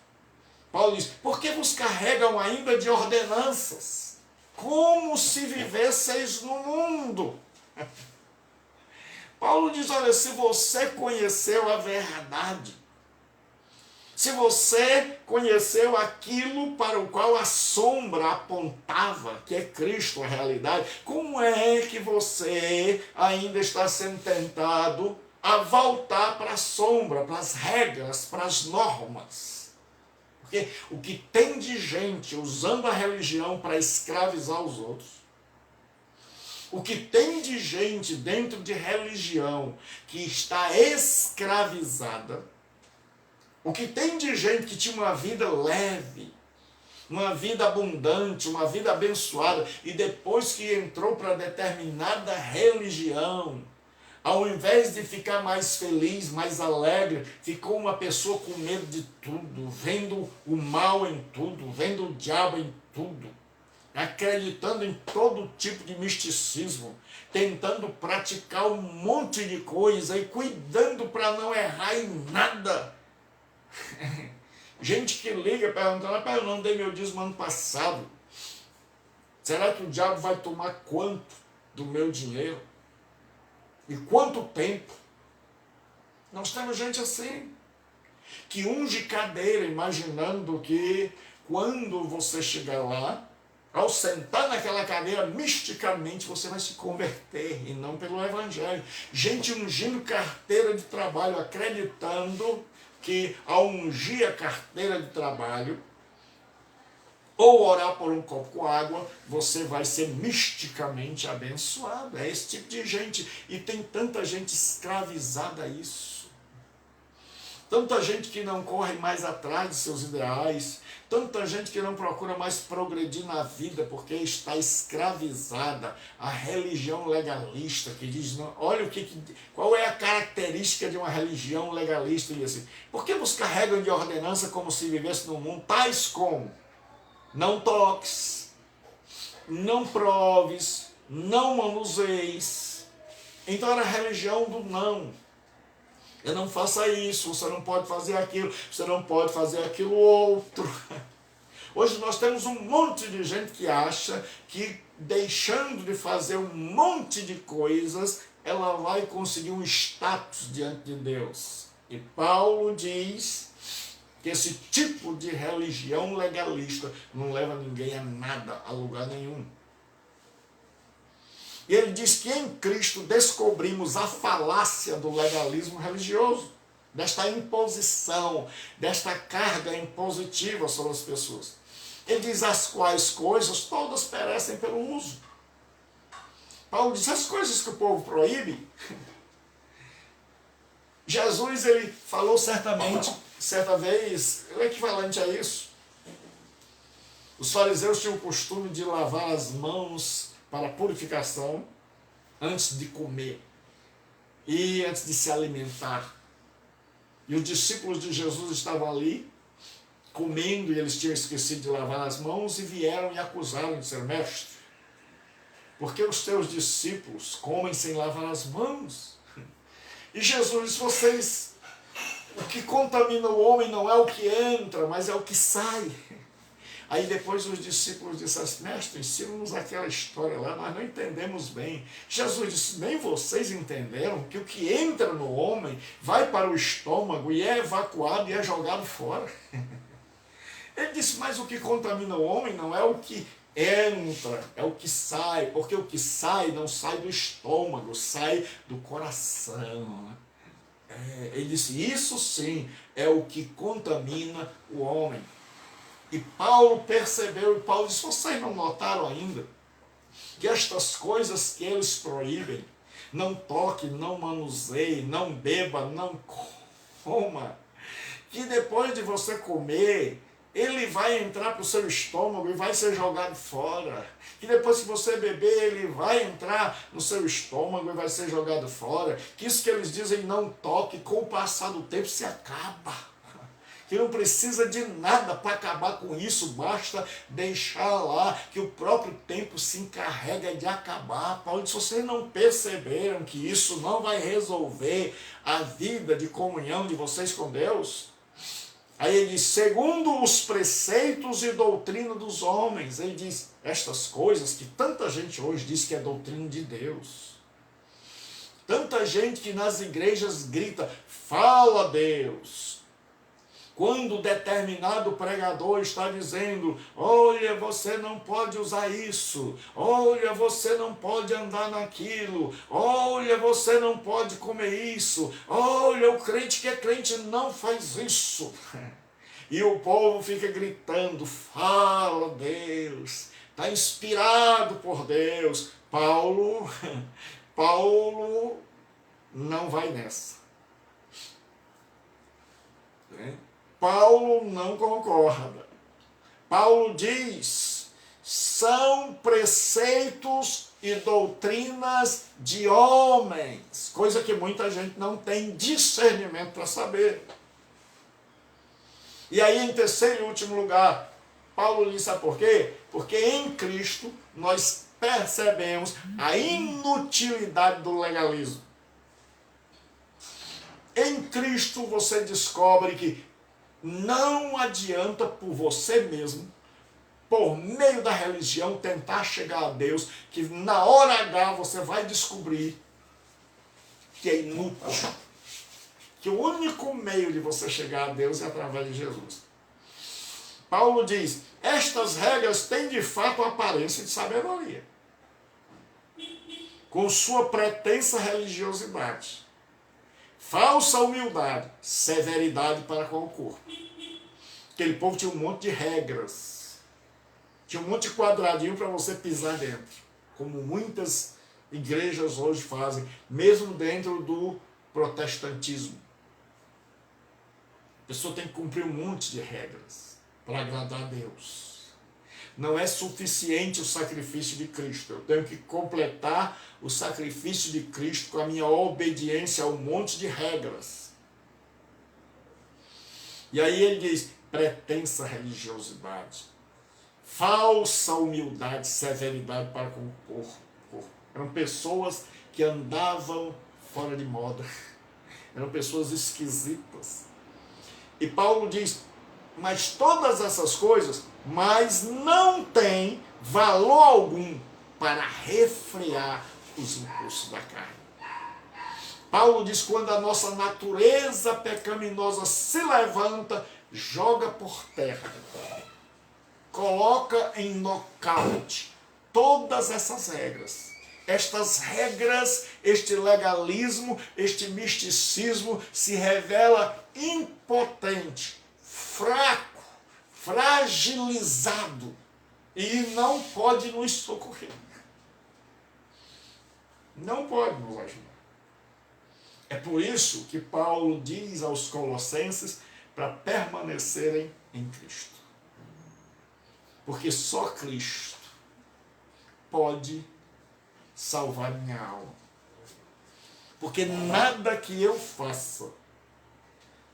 Paulo diz, por que vos carregam ainda de ordenanças? Como se vivesseis no mundo. Paulo diz, olha, se você conheceu a verdade, se você conheceu aquilo para o qual a sombra apontava, que é Cristo a realidade, como é que você ainda está sendo tentado a voltar para a sombra, para as regras, para as normas? Porque o que tem de gente usando a religião para escravizar os outros, o que tem de gente dentro de religião que está escravizada, o que tem de gente que tinha uma vida leve, uma vida abundante, uma vida abençoada, e depois que entrou para determinada religião, ao invés de ficar mais feliz, mais alegre, ficou uma pessoa com medo de tudo, vendo o mal em tudo, vendo o diabo em tudo, acreditando em todo tipo de misticismo, tentando praticar um monte de coisa e cuidando para não errar em nada. Gente que liga perguntando, eu não dei meu dízimo ano passado, será que o diabo vai tomar quanto do meu dinheiro? E quanto tempo? Nós temos gente assim, que unge cadeira, imaginando que quando você chegar lá, Ao sentar naquela cadeira, misticamente você vai se converter, e não pelo evangelho. Gente ungindo carteira de trabalho, acreditando que ao ungir a carteira de trabalho, ou orar por um copo com água, você vai ser misticamente abençoado. É esse tipo de gente. E tem tanta gente escravizada a isso. Tanta gente que não corre mais atrás de seus ideais. Tanta gente que não procura mais progredir na vida porque está escravizada à religião legalista, que diz, não, olha qual é a característica de uma religião legalista. E assim, por que vos carregam de ordenança como se vivesse no mundo, tais como não toques, não proves, não manuseis. Então era a religião do não. Eu não faça isso, você não pode fazer aquilo, você não pode fazer aquilo outro. Hoje nós temos um monte de gente que acha que deixando de fazer um monte de coisas, ela vai conseguir um status diante de Deus. E Paulo diz que esse tipo de religião legalista não leva ninguém a nada, a lugar nenhum. E ele diz que em Cristo descobrimos a falácia do legalismo religioso, desta imposição, desta carga impositiva sobre as pessoas. Ele diz as quais coisas todas perecem pelo uso. Paulo diz as coisas que o povo proíbe. Jesus, ele falou certa vez, o equivalente a isso. Os fariseus tinham o costume de lavar as mãos para purificação antes de comer e antes de se alimentar. E os discípulos de Jesus estavam ali comendo e eles tinham esquecido de lavar as mãos e vieram e acusaram de ser mestre. Porque os teus discípulos comem sem lavar as mãos? E Jesus disse, vocês, o que contamina o homem não é o que entra, mas é o que sai. Aí depois os discípulos disseram assim, mestre, ensina-nos aquela história lá, nós não entendemos bem. Jesus disse, nem vocês entenderam que o que entra no homem vai para o estômago e é evacuado e é jogado fora. Ele disse, mas o que contamina o homem não é o que entra, é o que sai, porque o que sai não sai do estômago, sai do coração. Ele disse, isso sim é o que contamina o homem. E Paulo percebeu, e Paulo disse, vocês não notaram ainda que estas coisas que eles proíbem, não toque, não manuseie, não beba, não coma, que depois de você comer, ele vai entrar para o seu estômago e vai ser jogado fora. Que depois que você beber, ele vai entrar no seu estômago e vai ser jogado fora. Que isso que eles dizem não toque, com o passar do tempo se acaba. Que não precisa de nada para acabar com isso, basta deixar lá, que o próprio tempo se encarrega de acabar. Paulo disse, vocês não perceberam que isso não vai resolver a vida de comunhão de vocês com Deus? Aí ele diz, segundo os preceitos e doutrina dos homens. Ele diz, estas coisas que tanta gente hoje diz que é doutrina de Deus. Tanta gente que nas igrejas grita, fala Deus. Quando determinado pregador está dizendo, olha, você não pode usar isso, olha, você não pode andar naquilo, olha, você não pode comer isso, olha, o crente que é crente não faz isso. E o povo fica gritando, fala Deus, está inspirado por Deus. Paulo não vai nessa. Paulo não concorda. Paulo diz, são preceitos e doutrinas de homens, coisa que muita gente não tem discernimento para saber. E aí, em terceiro e último lugar, Paulo diz, sabe por quê? Porque em Cristo nós percebemos a inutilidade do legalismo. Em Cristo você descobre que não adianta por você mesmo, por meio da religião, tentar chegar a Deus, que na hora H você vai descobrir que é inútil. Que o único meio de você chegar a Deus é através de Jesus. Paulo diz, estas regras têm de fato a aparência de sabedoria, com sua pretensa religiosidade, falsa humildade, severidade para com o corpo. Aquele povo tinha um monte de regras, tinha um monte de quadradinho para você pisar dentro, como muitas igrejas hoje fazem, mesmo dentro do protestantismo. A pessoa tem que cumprir um monte de regras para agradar a Deus. Não é suficiente o sacrifício de Cristo. Eu tenho que completar o sacrifício de Cristo com a minha obediência a um monte de regras. E aí ele diz, pretensa religiosidade, falsa humildade, severidade para com o corpo. Eram pessoas que andavam fora de moda. Eram pessoas esquisitas. E Paulo diz, mas todas essas coisas, mas não tem valor algum para refrear os impulsos da carne. Paulo diz, quando a nossa natureza pecaminosa se levanta, joga por terra, coloca em nocaute todas essas regras. Estas regras, este legalismo, este misticismo se revela impotente, fraco, fragilizado e não pode nos socorrer. Não pode nos ajudar. É por isso que Paulo diz aos Colossenses para permanecerem em Cristo. Porque só Cristo pode salvar minha alma. Porque nada que eu faça,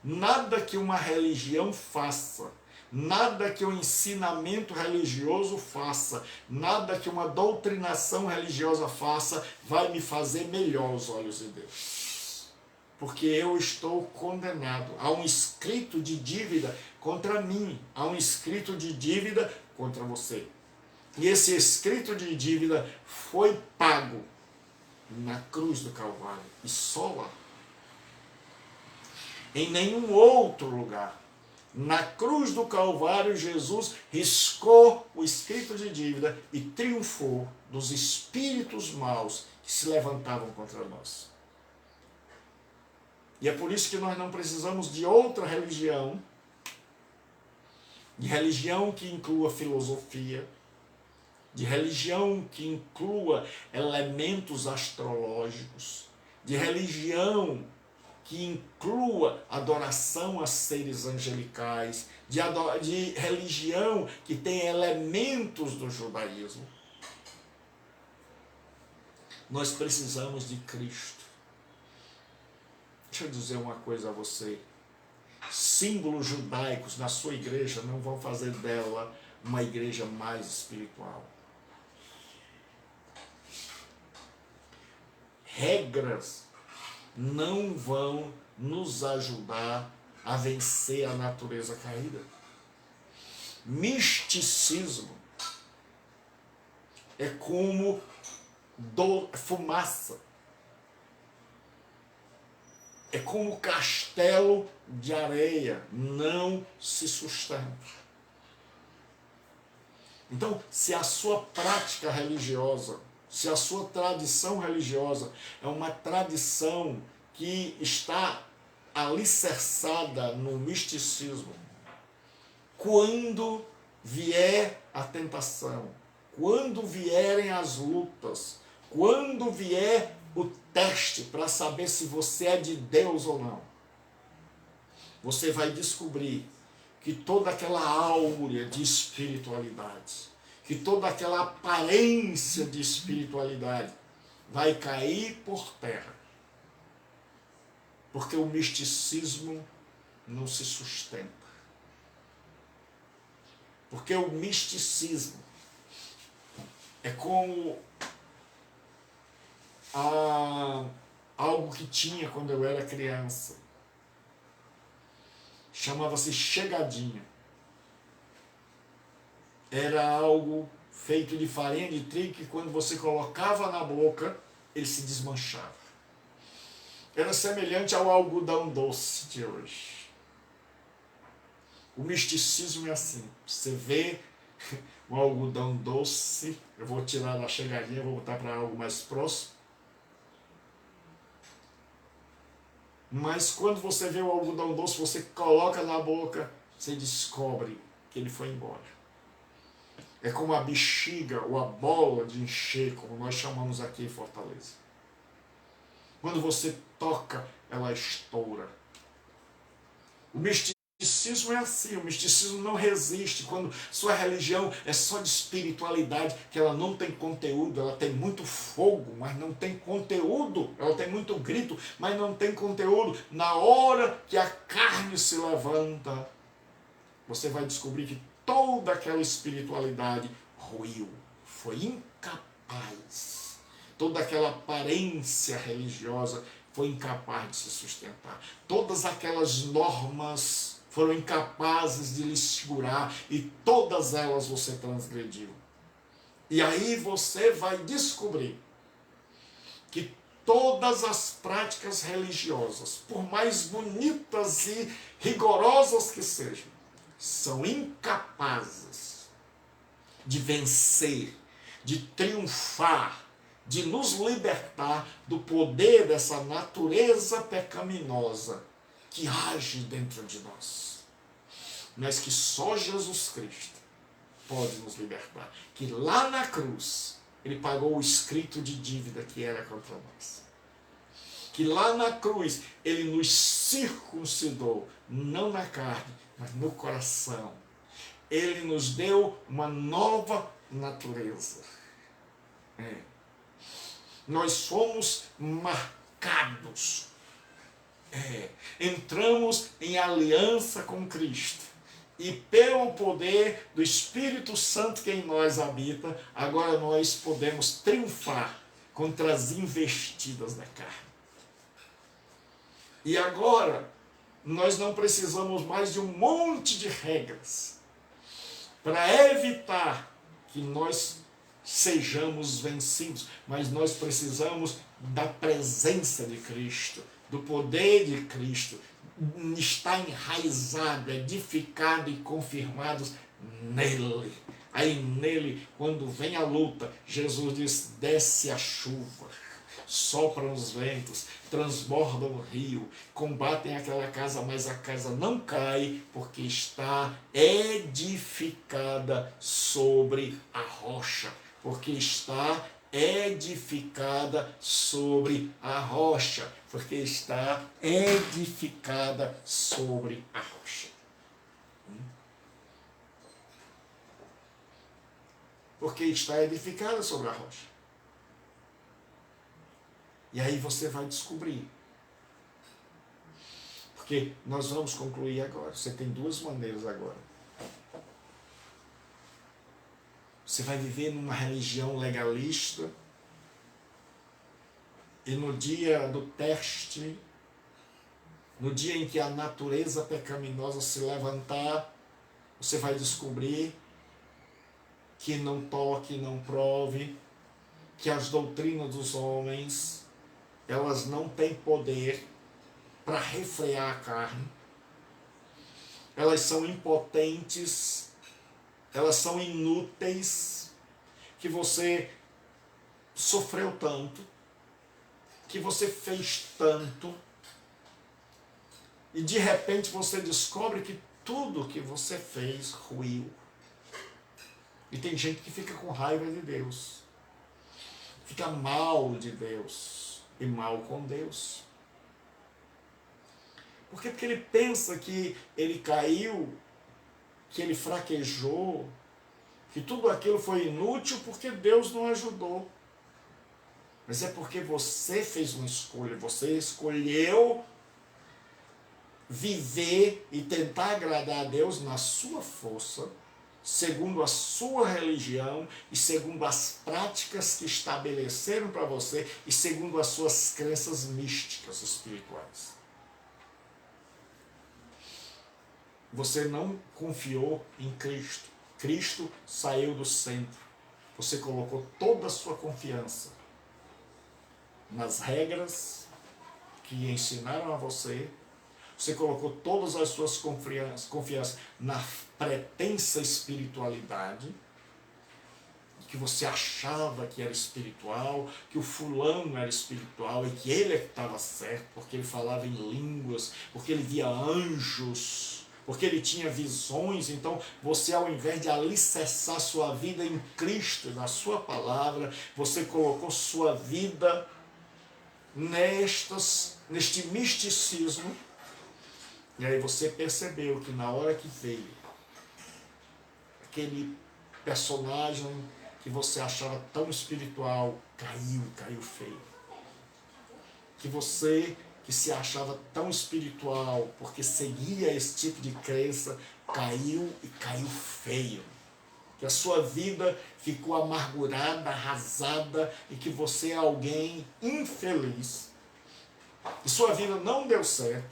nada que uma religião faça, nada que um ensinamento religioso faça, nada que uma doutrinação religiosa faça, vai me fazer melhor aos olhos de Deus. Porque eu estou condenado. Há um escrito de dívida contra mim, há um escrito de dívida contra você. E esse escrito de dívida foi pago na cruz do Calvário. E só lá. Em nenhum outro lugar. Na cruz do Calvário, Jesus riscou o escrito de dívida e triunfou dos espíritos maus que se levantavam contra nós. E é por isso que nós não precisamos de outra religião, de religião que inclua filosofia, de religião que inclua elementos astrológicos, de religião que inclua adoração a seres angelicais, de religião que tem elementos do judaísmo. Nós precisamos de Cristo. Deixa eu dizer uma coisa a você. Símbolos judaicos na sua igreja não vão fazer dela uma igreja mais espiritual. Regras não vão nos ajudar a vencer a natureza caída. Misticismo é como fumaça. É como castelo de areia, não se sustenta. Então, se a sua prática religiosa, se a sua tradição religiosa é uma tradição que está alicerçada no misticismo, quando vier a tentação, quando vierem as lutas, quando vier o teste para saber se você é de Deus ou não, você vai descobrir que toda aquela áurea de espiritualidade, que toda aquela aparência de espiritualidade vai cair por terra. Porque o misticismo não se sustenta. Porque o misticismo é como algo que tinha quando eu era criança. Chamava-se chegadinha. Era algo feito de farinha de trigo que quando você colocava na boca, ele se desmanchava. Era semelhante ao algodão doce de hoje. O misticismo é assim. Você vê um algodão doce, eu vou tirar da chegadinha, vou botar para algo mais próximo. Mas quando você vê o algodão doce, você coloca na boca, você descobre que ele foi embora. É como a bexiga ou a bola de encher, como nós chamamos aqui em Fortaleza. Quando você toca, ela estoura. O misticismo é assim, o misticismo não resiste. Quando sua religião é só de espiritualidade, que ela não tem conteúdo, ela tem muito fogo, mas não tem conteúdo. Ela tem muito grito, mas não tem conteúdo. Na hora que a carne se levanta, você vai descobrir que toda aquela espiritualidade ruiu, foi incapaz. Toda aquela aparência religiosa foi incapaz de se sustentar. Todas aquelas normas foram incapazes de lhe segurar e todas elas você transgrediu. E aí você vai descobrir que todas as práticas religiosas, por mais bonitas e rigorosas que sejam, são incapazes de vencer, de triunfar, de nos libertar do poder dessa natureza pecaminosa que age dentro de nós. Mas que só Jesus Cristo pode nos libertar. Que lá na cruz ele pagou o escrito de dívida que era contra nós. Que lá na cruz ele nos circuncidou, não na carne, mas no coração. Ele nos deu uma nova natureza. Nós somos marcados. Entramos em aliança com Cristo. E pelo poder do Espírito Santo que em nós habita, agora nós podemos triunfar contra as investidas da carne. E agora, nós não precisamos mais de um monte de regras para evitar que nós sejamos vencidos, mas nós precisamos da presença de Cristo, do poder de Cristo, está enraizado, edificado e confirmado nele. Aí nele, quando vem a luta, Jesus diz, desce a chuva, sopram os ventos, transbordam o rio, combatem aquela casa, mas a casa não cai, porque está edificada sobre a rocha. Porque está edificada sobre a rocha. Porque está edificada sobre a rocha. Porque está edificada sobre a rocha. E aí você vai descobrir. Porque nós vamos concluir agora. Você tem duas maneiras agora. Você vai viver numa religião legalista. E no dia do teste, no dia em que a natureza pecaminosa se levantar, você vai descobrir que não toque, não prove, que as doutrinas dos homens, elas não têm poder para refrear a carne. Elas são impotentes, elas são inúteis, que você sofreu tanto, que você fez tanto, e de repente você descobre que tudo que você fez ruiu. E tem gente que fica com raiva de Deus, fica mal de Deus e mal com Deus. Por quê? Porque ele pensa que ele caiu, que ele fraquejou, que tudo aquilo foi inútil porque Deus não ajudou. Mas é porque você fez uma escolha, você escolheu viver e tentar agradar a Deus na sua força, segundo a sua religião e segundo as práticas que estabeleceram para você e segundo as suas crenças místicas espirituais. Você não confiou em Cristo. Cristo saiu do centro. Você colocou toda a sua confiança nas regras que ensinaram a você, você colocou todas as suas confianças na pretensa espiritualidade, que você achava que era espiritual, que o fulano era espiritual e que ele é que estava certo, porque ele falava em línguas, porque ele via anjos, porque ele tinha visões. Então você, ao invés de alicerçar sua vida em Cristo, na sua palavra, você colocou sua vida neste misticismo. E aí você percebeu que na hora que veio aquele personagem que você achava tão espiritual, caiu feio. Que você, que se achava tão espiritual, porque seguia esse tipo de crença, caiu feio. Que a sua vida ficou amargurada, arrasada, e que você é alguém infeliz. E sua vida não deu certo,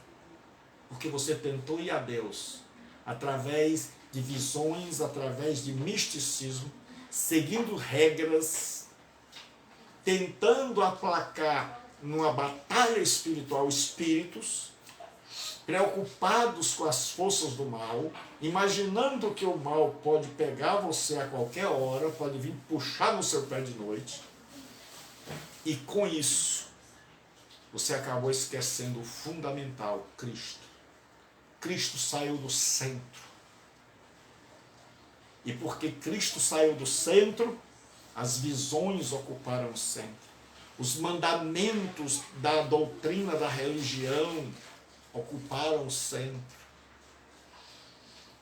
porque você tentou ir a Deus através de visões, através de misticismo, seguindo regras, tentando aplacar numa batalha espiritual espíritos, preocupados com as forças do mal, imaginando que o mal pode pegar você a qualquer hora, pode vir puxar no seu pé de noite, e com isso você acabou esquecendo o fundamental, Cristo. Cristo saiu do centro. E porque Cristo saiu do centro, as visões ocuparam o centro. Os mandamentos da doutrina da religião ocuparam o centro.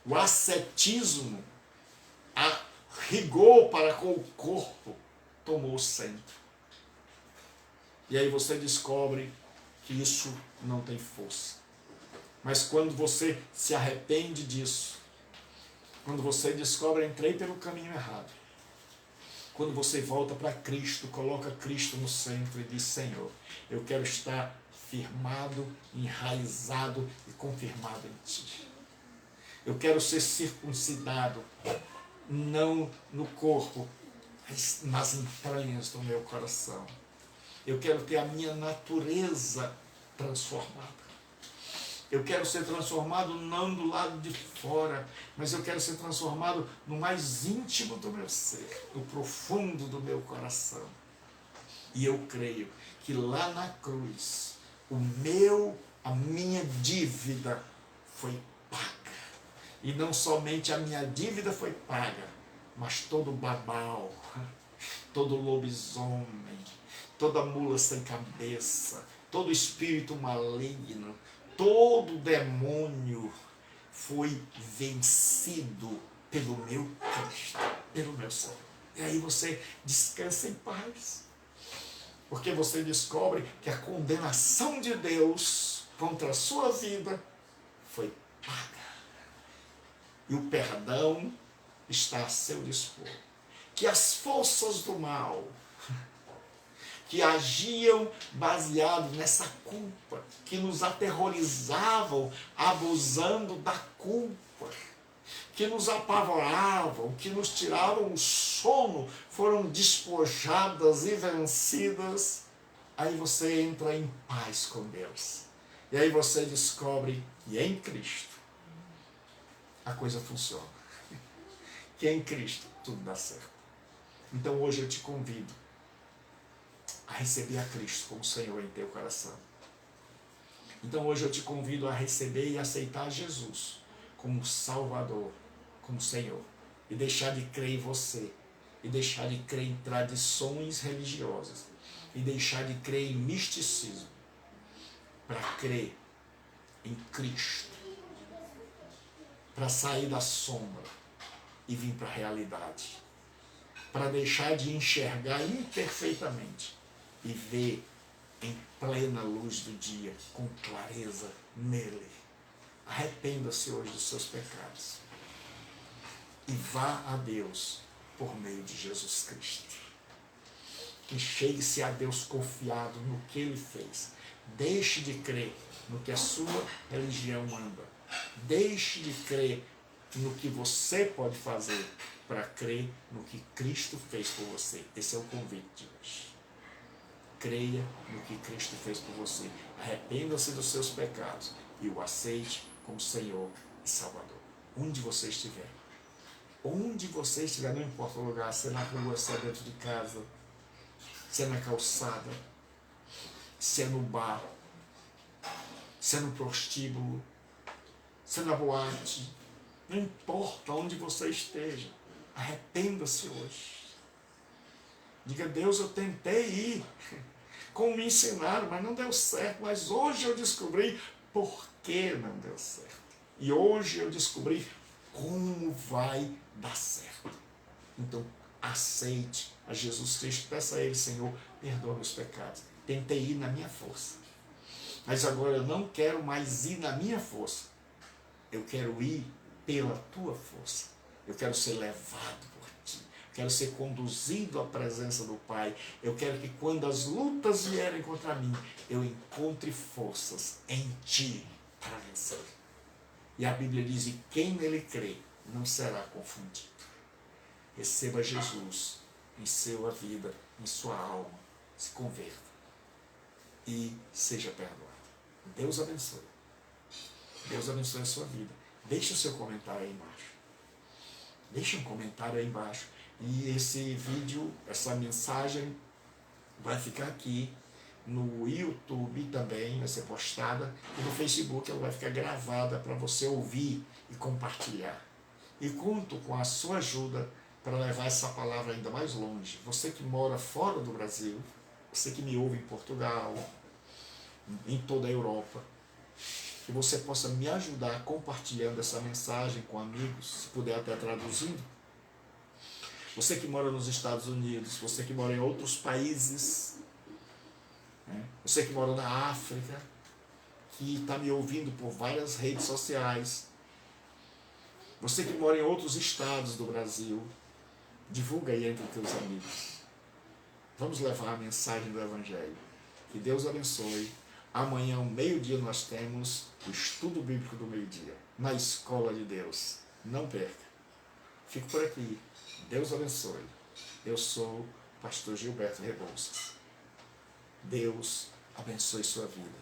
O ascetismo, a rigor para com o corpo, tomou o centro. E aí você descobre que isso não tem força. Mas quando você se arrepende disso, quando você descobre, entrei pelo caminho errado, quando você volta para Cristo, coloca Cristo no centro e diz: Senhor, eu quero estar firmado, enraizado e confirmado em Ti. Eu quero ser circuncidado, não no corpo, mas nas entranhas do meu coração. Eu quero ter a minha natureza transformada. Eu quero ser transformado não do lado de fora, mas eu quero ser transformado no mais íntimo do meu ser, no profundo do meu coração. E eu creio que lá na cruz, a minha dívida foi paga. E não somente a minha dívida foi paga, mas todo babau, todo lobisomem, toda mula sem cabeça, todo espírito maligno, todo demônio foi vencido pelo meu Cristo, pelo meu Senhor. E aí você descansa em paz. Porque você descobre que a condenação de Deus contra a sua vida foi paga. E o perdão está a seu dispor. Que as forças do mal, que agiam baseado nessa culpa, que nos aterrorizavam, abusando da culpa, que nos apavoravam, que nos tiravam o sono, foram despojadas e vencidas. Aí você entra em paz com Deus. E aí você descobre que em Cristo a coisa funciona. Que em Cristo tudo dá certo. Então hoje eu te convido a receber a Cristo como Senhor em teu coração. Então hoje eu te convido a receber e aceitar Jesus como Salvador, como Senhor. E deixar de crer em você. E deixar de crer em tradições religiosas. E deixar de crer em misticismo. Para crer em Cristo. Para sair da sombra e vir para a realidade. Para deixar de enxergar imperfeitamente e ver em plena luz do dia, com clareza nele. Arrependa-se hoje dos seus pecados e vá a Deus por meio de Jesus Cristo. E chegue-se a Deus confiado no que Ele fez. Deixe de crer no que a sua religião manda. Deixe de crer no que você pode fazer para crer no que Cristo fez por você. Esse é o convite de hoje. Creia no que Cristo fez por você. Arrependa-se dos seus pecados e o aceite como Senhor e Salvador. Onde você estiver. Onde você estiver, não importa o lugar, se é na rua, se é dentro de casa, se é na calçada, se é no bar, se é no prostíbulo, se é na boate, não importa onde você esteja, arrependa-se hoje. Diga: Deus, eu tentei ir, como me ensinaram, mas não deu certo, mas hoje eu descobri por que não deu certo. E hoje eu descobri como vai dar certo. Então, aceite a Jesus Cristo, peça a Ele: Senhor, perdoa meus pecados. Tentei ir na minha força, mas agora eu não quero mais ir na minha força. Eu quero ir pela tua força. Eu quero ser levado por ti. Eu quero ser conduzido à presença do Pai. Eu quero que quando as lutas vierem contra mim, eu encontre forças em ti para vencer. E a Bíblia diz: e quem nele crê não será confundido. Receba Jesus em sua vida, em sua alma. Se converta e seja perdoado. Deus abençoe. Deus abençoe a sua vida. Deixe o seu comentário aí embaixo. Deixe um comentário aí embaixo. E esse vídeo, essa mensagem vai ficar aqui no YouTube também, vai ser postada. E no Facebook ela vai ficar gravada para você ouvir e compartilhar. E conto com a sua ajuda para levar essa palavra ainda mais longe. Você que mora fora do Brasil, você que me ouve em Portugal, em toda a Europa, que você possa me ajudar compartilhando essa mensagem com amigos, se puder até traduzindo. Você que mora nos Estados Unidos, você que mora em outros países, né? Você que mora na África, que está me ouvindo por várias redes sociais, você que mora em outros estados do Brasil, divulga aí entre teus amigos. Vamos levar a mensagem do Evangelho. Que Deus abençoe. Amanhã, ao meio-dia, nós temos o estudo bíblico do meio-dia, na Escola de Deus. Não perca. Fico por aqui. Deus abençoe. Eu sou o pastor Gilberto Rebouças. Deus abençoe sua vida.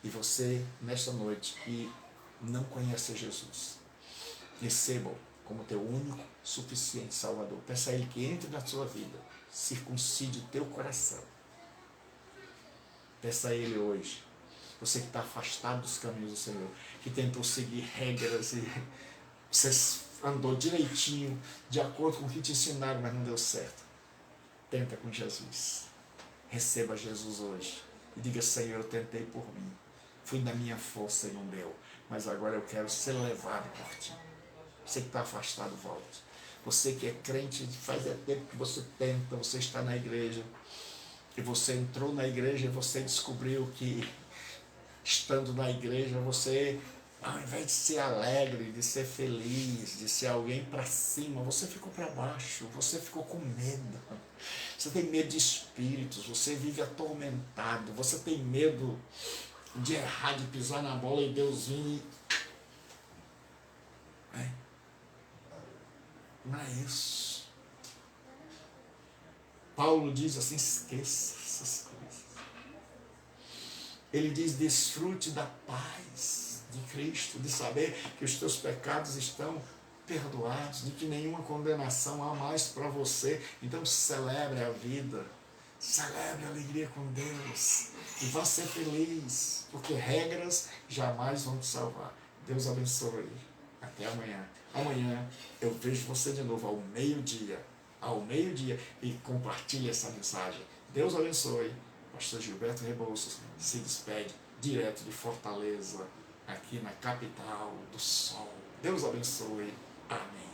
E você, nesta noite, que não conhece Jesus, receba-o como teu único, suficiente Salvador. Peça a Ele que entre na sua vida, circuncide o teu coração. Peça a Ele hoje, você que está afastado dos caminhos do Senhor, que tentou seguir regras e você andou direitinho, de acordo com o que te ensinaram, mas não deu certo. Tenta com Jesus. Receba Jesus hoje e diga: Senhor, eu tentei por mim. Fui na minha força e não deu, mas agora eu quero ser levado por ti. Você que está afastado, volte. Você que é crente, faz tempo que você tenta, você está na igreja, e você entrou na igreja e você descobriu que, estando na igreja, você, ao invés de ser alegre, de ser feliz, de ser alguém para cima, você ficou para baixo, você ficou com medo. Você tem medo de espíritos, você vive atormentado, você tem medo de errar, de pisar na bola e Deus vir. Não é isso. Paulo diz assim: esqueça essas coisas. Ele diz: desfrute da paz de Cristo, de saber que os teus pecados estão perdoados, de que nenhuma condenação há mais para você. Então celebre a vida, celebre a alegria com Deus e vá ser feliz, porque regras jamais vão te salvar. Deus abençoe. Até amanhã. Amanhã eu vejo você de novo ao meio-dia, e compartilhe essa mensagem. Deus abençoe. Pastor Gilberto Rebouças se despede direto de Fortaleza, aqui na capital do sol. Deus abençoe. Amém.